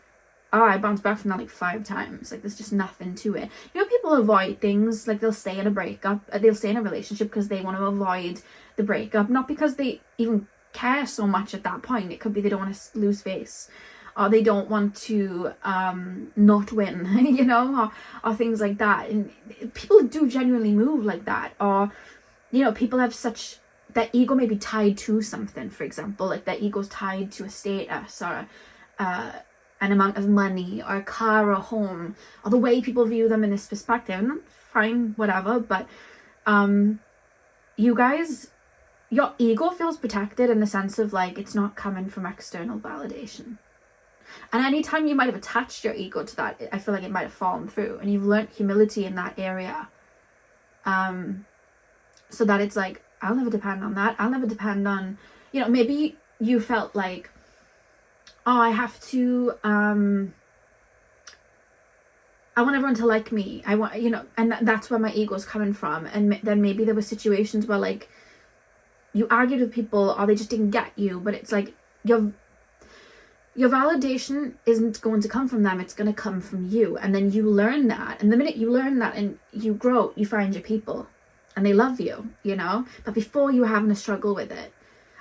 oh, I bounced back from that like 5 times. Like, there's just nothing to it. You know, people avoid things, like they'll stay in a breakup, they'll stay in a relationship because they want to avoid the breakup, not because they even care so much at that point. It could be they don't want to lose face, or they don't want to not win, you know, or things like that. And people do genuinely move like that. Or, you know, people have such, that ego may be tied to something, for example, like their ego's tied to a status, or an amount of money, or a car, or a home, or the way people view them in this perspective. And fine, whatever, but you guys, your ego feels protected in the sense of like, it's not coming from external validation. And anytime you might have attached your ego to that, I feel like it might have fallen through, and you've learnt humility in that area, so that it's like, I'll never depend on that. I'll never depend on, you know, maybe you felt like, oh, I have to, I want everyone to like me. I want, you know, and that's where my ego's coming from. And then maybe there were situations where like you argued with people, or they just didn't get you, but it's like your validation isn't going to come from them. It's going to come from you. And then you learn that. And the minute you learn that and you grow, you find your people, and they love you, you know. But before, you were having a struggle with it.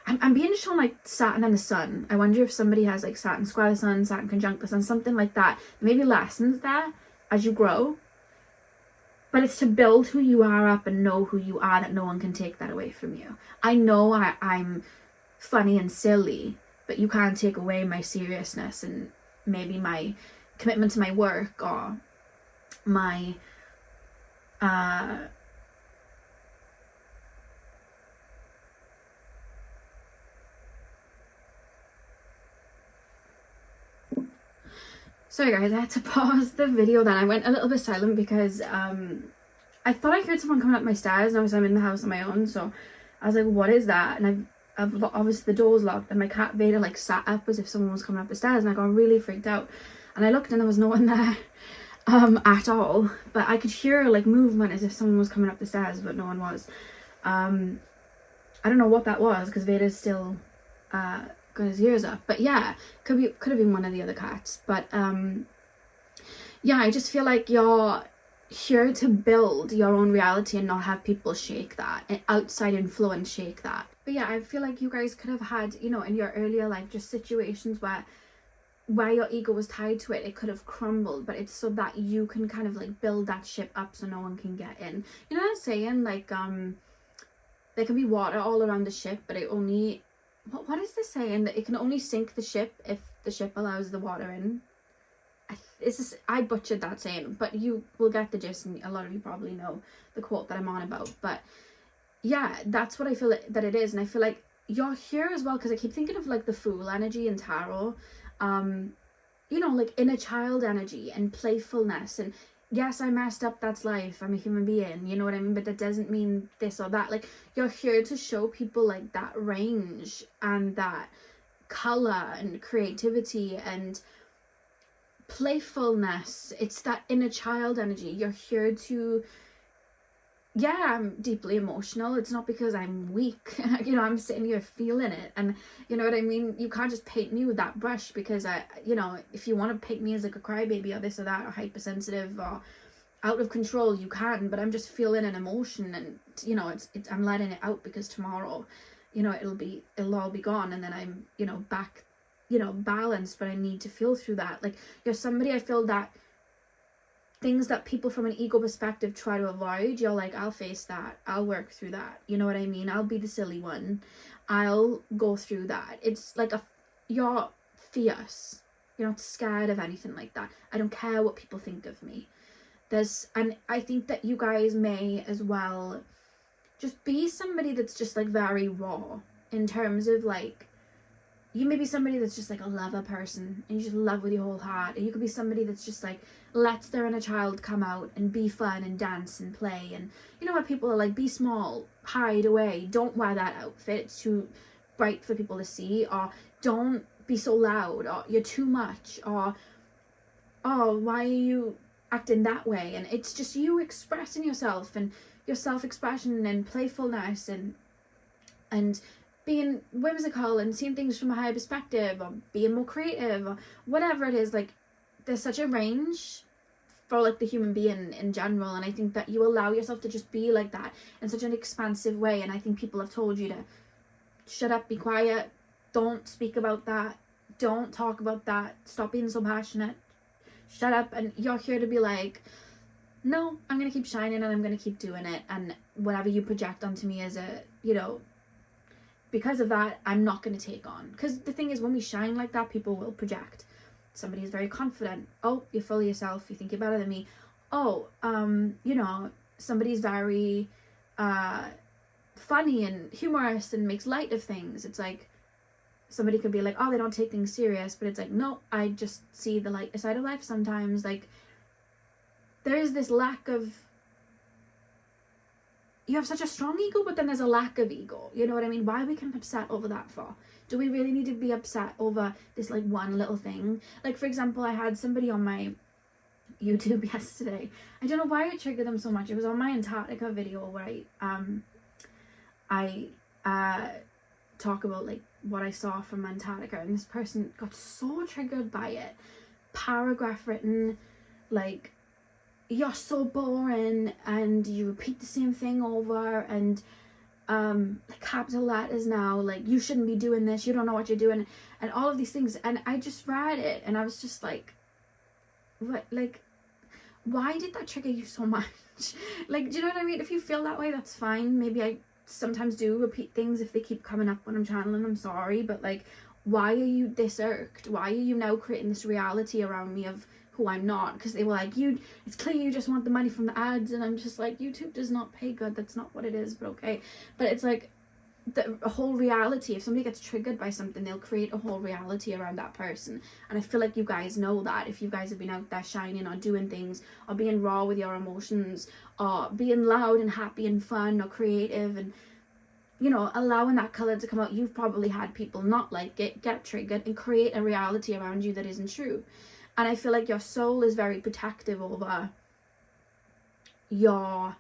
I'm being shown like Saturn and the Sun. I wonder if somebody has like Saturn square the Sun, Saturn conjunct the Sun, something like that. Maybe lessons there as you grow. But it's to build who you are up and know who you are, that no one can take that away from you. I know I'm funny and silly, but you can't take away my seriousness and maybe my commitment to my work, or my sorry guys, I had to pause the video then. I went a little bit silent because I thought I heard someone coming up my stairs, and obviously I'm in the house on my own, so I was like, what is that? And I've obviously the door's locked, and my cat Veda like sat up as if someone was coming up the stairs, and I got really freaked out, and I looked and there was no one there at all, but I could hear like movement as if someone was coming up the stairs, but no one was. I don't know what that was, because Veda's still got his ears up, but yeah, could have been one of the other cats. But yeah, I just feel like you're here to build your own reality and not have people shake that, and outside influence shake that. But yeah, I feel like you guys could have had, you know, in your earlier life, just situations where your ego was tied to it. It could have crumbled, but it's so that you can kind of like build that ship up so no one can get in. You know what I'm saying? Like there can be water all around the ship, but it only, what is this saying, that it can only sink the ship if the ship allows the water in? I butchered that saying, but you will get the gist, and a lot of you probably know the quote that I'm on about. But yeah, that's what I feel that it is. And I feel like you're here as well, because I keep thinking of like the Fool energy in tarot, you know, like inner child energy and playfulness, and yes, I messed up, that's life, I'm a human being, you know what I mean, but that doesn't mean this or that. Like, you're here to show people like that range and that color and creativity and playfulness. It's that inner child energy. You're here to yeah, I'm deeply emotional. It's not because I'm weak. You know, I'm sitting here feeling it. And you know what I mean? You can't just paint me with that brush, because you know, if you want to paint me as like a crybaby or this or that, or hypersensitive or out of control, you can. But I'm just feeling an emotion, and you know, it's I'm letting it out, because tomorrow, you know, it'll all be gone, and then I'm, you know, back, you know, balanced. But I need to feel through that. Like, you're somebody, I feel that things that people from an ego perspective try to avoid, you're like, I'll face that, I'll work through that, you know what I mean? I'll be the silly one, I'll go through that. It's like you're fierce, you're not scared of anything like that. I don't care what people think of me. And I think that you guys may as well just be somebody that's just like very raw, in terms of like, you may be somebody that's just like a lover person, and you just love with your whole heart. And you could be somebody that's just like lets their inner child come out and be fun and dance and play. And you know what people are like, be small, hide away, don't wear that outfit, it's too bright for people to see. Or don't be so loud, or you're too much, or oh, why are you acting that way? And it's just you expressing yourself, and your self-expression and playfulness, and being whimsical and seeing things from a higher perspective, or being more creative, or whatever it is. Like, there's such a range for like the human being in general, and I think that you allow yourself to just be like that in such an expansive way. And I think people have told you to shut up, be quiet, don't speak about that, don't talk about that, stop being so passionate, shut up. And you're here to be like, no, I'm gonna keep shining, and I'm gonna keep doing it. And whatever you project onto me as a, you know, because of that, I'm not going to take on. Because the thing is, when we shine like that, people will project. Somebody is very confident. Oh, you're full of yourself. You think you're better than me. Oh, you know, somebody's very funny and humorous and makes light of things. It's like, somebody could be like, oh, they don't take things serious. But it's like, no, I just see the light side of life sometimes. Like, there is this lack of, you have such a strong ego, but then there's a lack of ego. You know what I mean? Why are we kind of upset over that for? Do we really need to be upset over this like one little thing? Like, for example, I had somebody on my YouTube yesterday. I don't know why it triggered them so much. It was on my Antarctica video where I talk about like what I saw from Antarctica, and this person got so triggered by it. Paragraph written like, you're so boring, and you repeat the same thing over, and like capital letters now, like, you shouldn't be doing this, you don't know what you're doing, and all of these things. And I just read it, and I was just like, what, like, why did that trigger you so much? Like, do you know what I mean? If you feel that way, that's fine. Maybe I sometimes do repeat things if they keep coming up when I'm channeling, I'm sorry. But like, why are you this irked? Why are you now creating this reality around me of who I'm not? Because they were like, it's clear you just want the money from the ads. And I'm just like, YouTube does not pay good, that's not what it is, but okay. But it's like a whole reality. If somebody gets triggered by something, they'll create a whole reality around that person. And I feel like you guys know that. If you guys have been out there shining, or doing things, or being raw with your emotions, or being loud and happy and fun, or creative, and you know, allowing that color to come out, you've probably had people not like it, get triggered, and create a reality around you that isn't true. And I feel like your soul is very protective over your,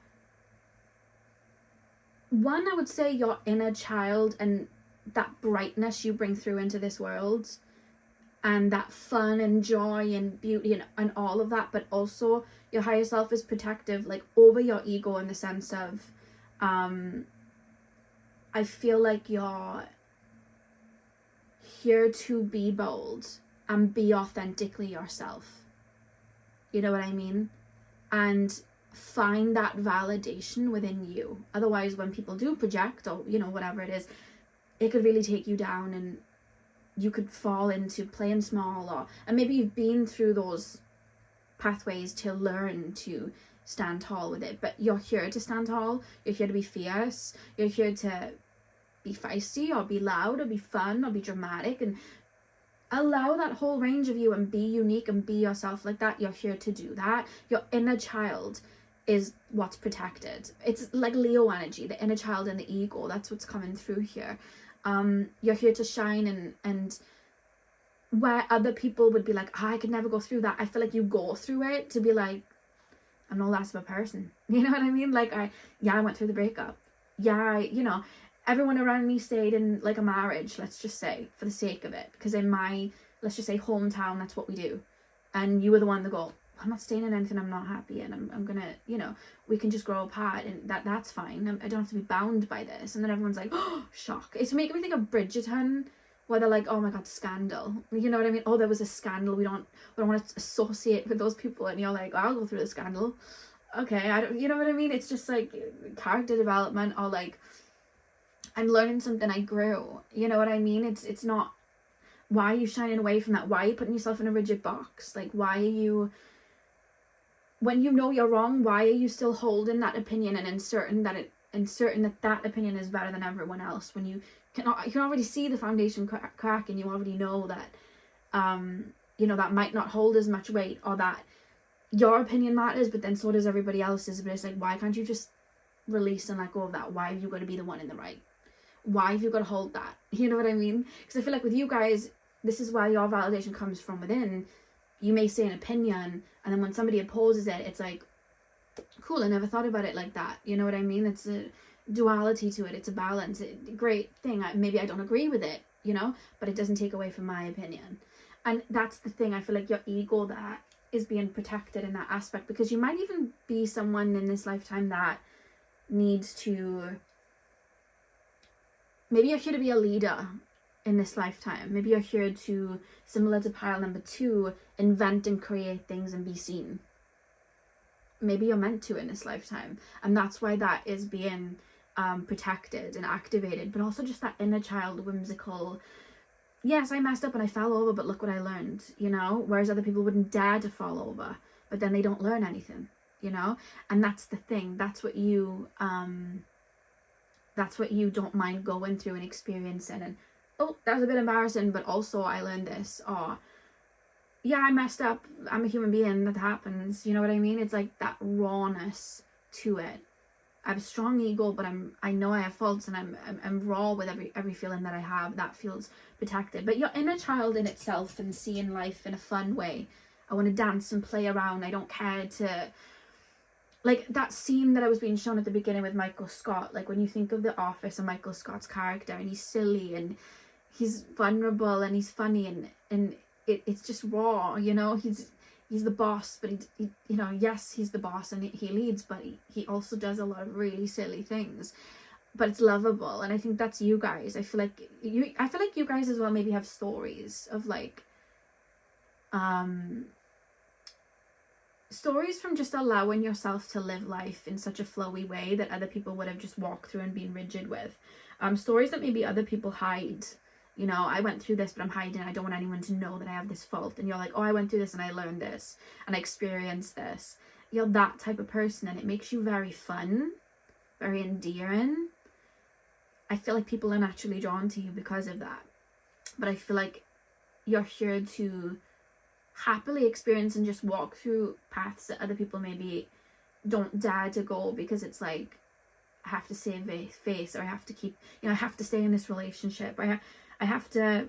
one, I would say your inner child, and that brightness you bring through into this world, and that fun and joy and beauty and all of that. But also your higher self is protective, like, over your ego, in the sense of, I feel like you're here to be bold and be authentically yourself. You know what I mean? And find that validation within you. Otherwise, when people do project, or, you know, whatever it is, it could really take you down, and you could fall into playing small, and maybe you've been through those pathways to learn to stand tall with it. But you're here to stand tall. You're here to be fierce. You're here to be feisty, or be loud, or be fun, or be dramatic, and allow that whole range of you, and be unique and be yourself like that. You're here to do that. Your inner child is what's protected. It's like Leo energy, the inner child and the ego. That's what's coming through here. You're here to shine, and where other people would be like, oh, I could never go through that, I feel like you go through it to be like, I'm no less of a person. You know what I mean? Like, I went through the breakup. Yeah, everyone around me stayed in like a marriage, let's just say, for the sake of it. Because in my, let's just say, hometown, that's what we do. And you were the one to go, I'm not staying in anything I'm not happy in. I'm gonna, we can just grow apart, and that's fine. I don't have to be bound by this. And then everyone's like, oh, shock. It's making me think of Bridgerton, where they're like, oh my god, scandal. You know what I mean? Oh, there was a scandal. We don't want to associate with those people. And you're like, I'll go through the scandal. Okay, I don't, you know what I mean? It's just like character development, or like, I'm learning something, I grew. You know what I mean? It's not, why are you shining away from that? Why are you putting yourself in a rigid box? Like, why are you, when you know you're wrong, why are you still holding that opinion and inserting that opinion is better than everyone else, when you can already see the foundation crack, and you already know that that might not hold as much weight, or that your opinion matters, but then so does everybody else's. But it's like, why can't you just release and let go of that? Why have you got to be the one in the right? Why have you got to hold that? You know what I mean? Because I feel like with you guys, this is where your validation comes from within. You may say an opinion, and then when somebody opposes it, it's like, cool, I never thought about it like that. You know what I mean? It's a duality to it. It's a balance. Great thing. Maybe I don't agree with it, but it doesn't take away from my opinion. And that's the thing. I feel like your ego that is being protected in that aspect, because you might even be someone in this lifetime that needs to, maybe you're here to be a leader in this lifetime. Maybe you're here to, similar to pile number 2, invent and create things and be seen. Maybe you're meant to in this lifetime, and that's why that is being protected and activated. But also just that inner child, whimsical, yes, I messed up and I fell over, but look what I learned, whereas other people wouldn't dare to fall over, but then they don't learn anything, and that's the thing. That's what you don't mind going through and experiencing, and oh, that was a bit embarrassing, but also I learned this, or yeah, I messed up, I'm a human being, that happens, you know what I mean? It's like that rawness to it. I have a strong ego, but I know I have faults, and I'm raw with every feeling that I have. That feels protected. But your inner child in itself, and seeing life in a fun way. I want to dance and play around. I don't care to, like that scene that I was being shown at the beginning with Michael Scott. Like when you think of The Office and Michael Scott's character, and he's silly and he's vulnerable and he's funny, and it's just raw, He's the boss, but he yes, he's the boss and he leads, but he also does a lot of really silly things, but it's lovable. And I think that's you guys. I feel like you guys as well maybe have stories of like stories from just allowing yourself to live life in such a flowy way that other people would have just walked through and been rigid with. Stories that maybe other people hide. I went through this, but I'm hiding. I don't want anyone to know that I have this fault. And you're like, oh, I went through this and I learned this and I experienced this. You're that type of person, and it makes you very fun, very endearing. I feel like people are naturally drawn to you because of that. But I feel like you're here to happily experience and just walk through paths that other people maybe don't dare to go, because it's like, I have to save face, or I have to keep, I have to stay in this relationship, or I have to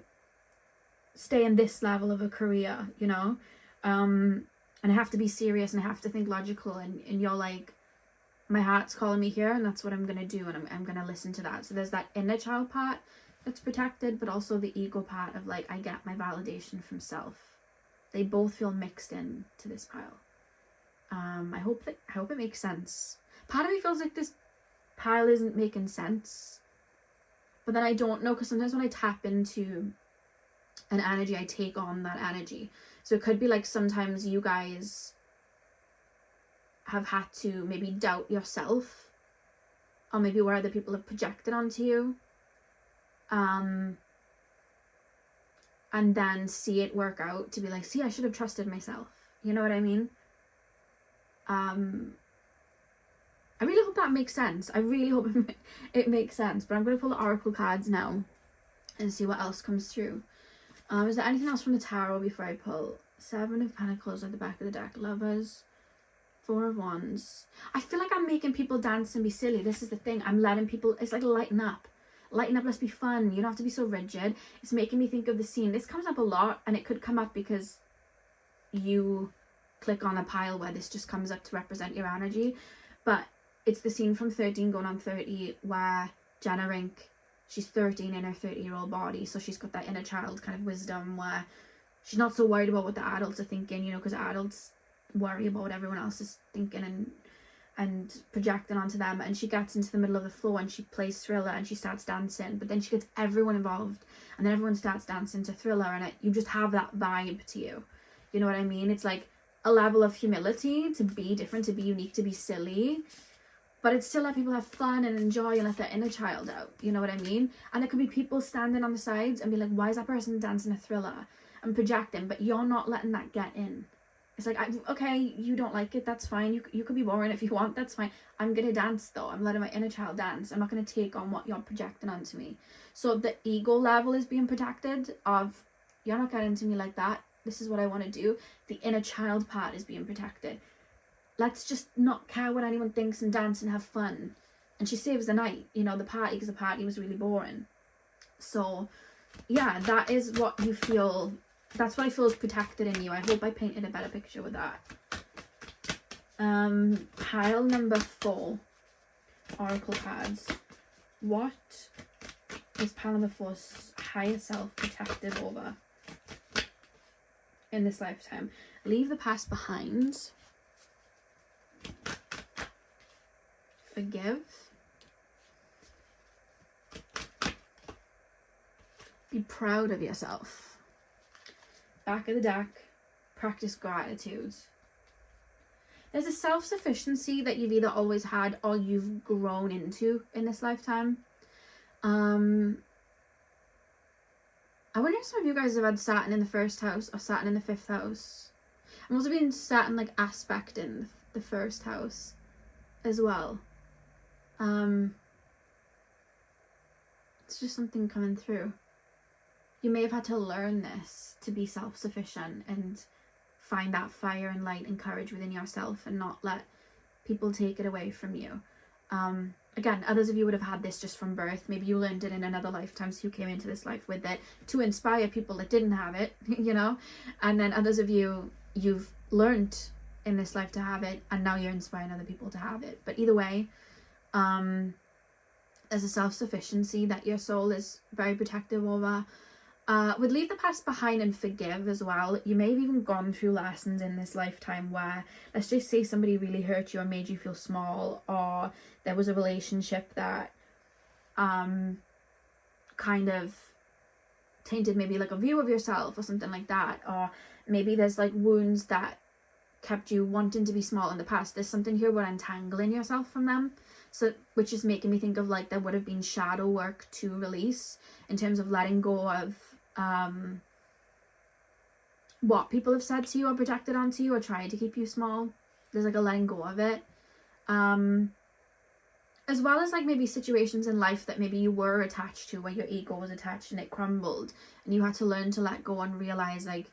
stay in this level of a career, and I have to be serious, and I have to think logical, and you're like, my heart's calling me here, and that's what I'm going to do, and I'm going to listen to that. So there's that inner child part that's protected, but also the ego part of like, I get my validation from self. They both feel mixed in to this pile. I hope it makes sense. Part of me feels like this pile isn't making sense, but then I don't know, because sometimes when I tap into an energy, I take on that energy. So it could be like sometimes you guys have had to maybe doubt yourself, or maybe where other people have projected onto you, and then see it work out to be like, see, I should have trusted myself. You know what I mean? I really hope that makes sense. I really hope it makes sense. But I'm going to pull the oracle cards now and see what else comes through. Is there anything else from the tarot before I pull? 7 of Pentacles at the back of the deck. Lovers. 4 of Wands. I feel like I'm making people dance and be silly. This is the thing. I'm letting people, it's like lighten up. Lighten up, let's be fun. You don't have to be so rigid. It's making me think of the scene. This comes up a lot, and it could come up because you click on a pile where this just comes up to represent your energy. But it's the scene from 13 going on 30 where Jenna Rink, she's 13 in her 30-year-old body, so she's got that inner child kind of wisdom where she's not so worried about what the adults are thinking, you know, because adults worry about what everyone else is thinking and projecting onto them. And she gets into the middle of the floor and she plays Thriller and she starts dancing, but then she gets everyone involved and then everyone starts dancing to Thriller, and you just have that vibe to you. You know what I mean? It's like a level of humility to be different, to be unique, to be silly, but it's still let people have fun and enjoy and let their inner child out. You know what I mean? And there could be people standing on the sides and be like, why is that person dancing a Thriller? And projecting, but you're not letting that get in. It's like, okay, you don't like it, that's fine. You could be boring if you want, that's fine. I'm going to dance though. I'm letting my inner child dance. I'm not going to take on what you're projecting onto me. So the ego level is being protected of, you're not getting to me like that. This is what I want to do. The inner child part is being protected. Let's just not care what anyone thinks and dance and have fun. And she saves the night, you know, the party, because the party was really boring. So yeah, that is what you feel. That's what I feel is protected in you. I hope I painted a better picture with that. Pile number 4, Oracle cards. What is pile number 4's higher self protected over in this lifetime? Leave the past behind. Forgive. Be proud of yourself. Back of the deck, practice gratitude. There's a self-sufficiency that you've either always had or you've grown into in this lifetime. I wonder if some of you guys have had Saturn in the 1st house or Saturn in the 5th house. I'm also being Saturn like aspect in the 1st house as well. It's just something coming through. You may have had to learn this to be self-sufficient and find that fire and light and courage within yourself and not let people take it away from you. Again, others of you would have had this just from birth. Maybe you learned it in another lifetime, so you came into this life with it to inspire people that didn't have it, you know? And then others of you, you've learned in this life to have it, and now you're inspiring other people to have it. But either way, there's a self-sufficiency that your soul is very protective over. Would leave the past behind and forgive as well. You may have even gone through lessons in this lifetime where, let's just say somebody really hurt you or made you feel small, or there was a relationship that kind of tainted maybe like a view of yourself or something like that, or maybe there's like wounds that kept you wanting to be small in the past. There's something here about untangling yourself from them, so which is making me think of like there would have been shadow work to release in terms of letting go of what people have said to you or projected onto you or tried to keep you small. There's like a letting go of it, as well as like maybe situations in life that maybe you were attached to, where your ego was attached and it crumbled and you had to learn to let go and realize like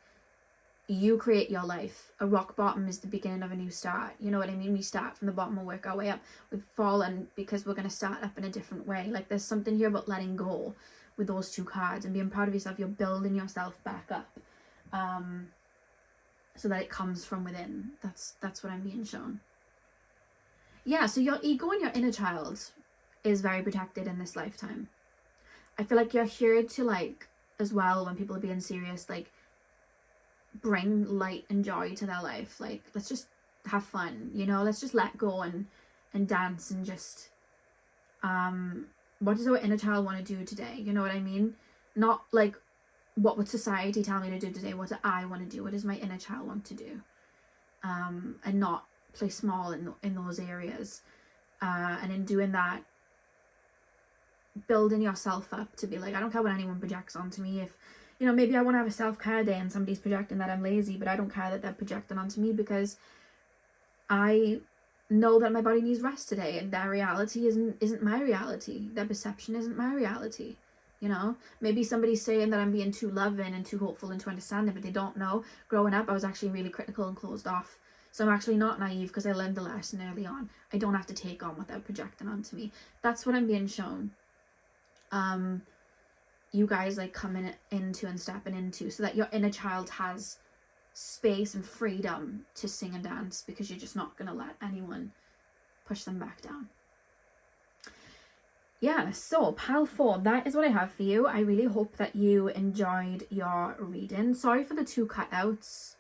you create your life. A rock bottom is the beginning of a new start. You know what I mean? We start from the bottom and work our way up. We've fallen because we're going to start up in a different way. Like there's something here about letting go with those 2 cards and being proud of yourself. You're building yourself back up, so that it comes from within. That's what I'm being shown. Yeah, so your ego and your inner child is very protected in this lifetime. I feel like you're here to like, as well, when people are being serious, like bring light and joy to their life. Like let's just have fun, you know, let's just let go and dance and just what does our inner child want to do today? You know what I mean? Not like what would society tell me to do today? What do I want to do? What does my inner child want to do? And not play small in those areas. And in doing that, building yourself up to be like, I don't care what anyone projects onto me. If, you know, maybe I want to have a self-care day and somebody's projecting that I'm lazy, but I don't care that they're projecting onto me because I know that my body needs rest today, and their reality isn't my reality. Their perception isn't my reality. You know, maybe somebody's saying that I'm being too loving and too hopeful and too understanding, but they don't know. Growing up, I was actually really critical and closed off. So I'm actually not naive because I learned the lesson early on. I don't have to take on what they're projecting onto me. That's what I'm being shown. You guys like coming into and stepping into, so that your inner child has space and freedom to sing and dance, because you're just not going to let anyone push them back down. Yeah, so pile 4, that is what I have for you. I really hope that you enjoyed your reading. Sorry for the 2 cutouts.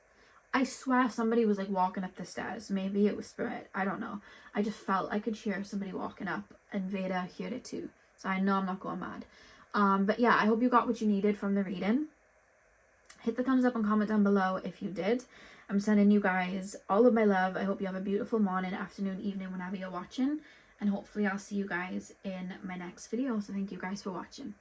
I swear somebody was like walking up the stairs. Maybe it was spirit, I don't know. I just felt I could hear somebody walking up, and Veda heard it too, so I know I'm not going mad. But yeah, I hope you got what you needed from the reading. Hit the thumbs up and comment down below if you did. I'm sending you guys all of my love. I hope you have a beautiful morning, afternoon, evening, whenever you're watching. And hopefully I'll see you guys in my next video. So thank you guys for watching.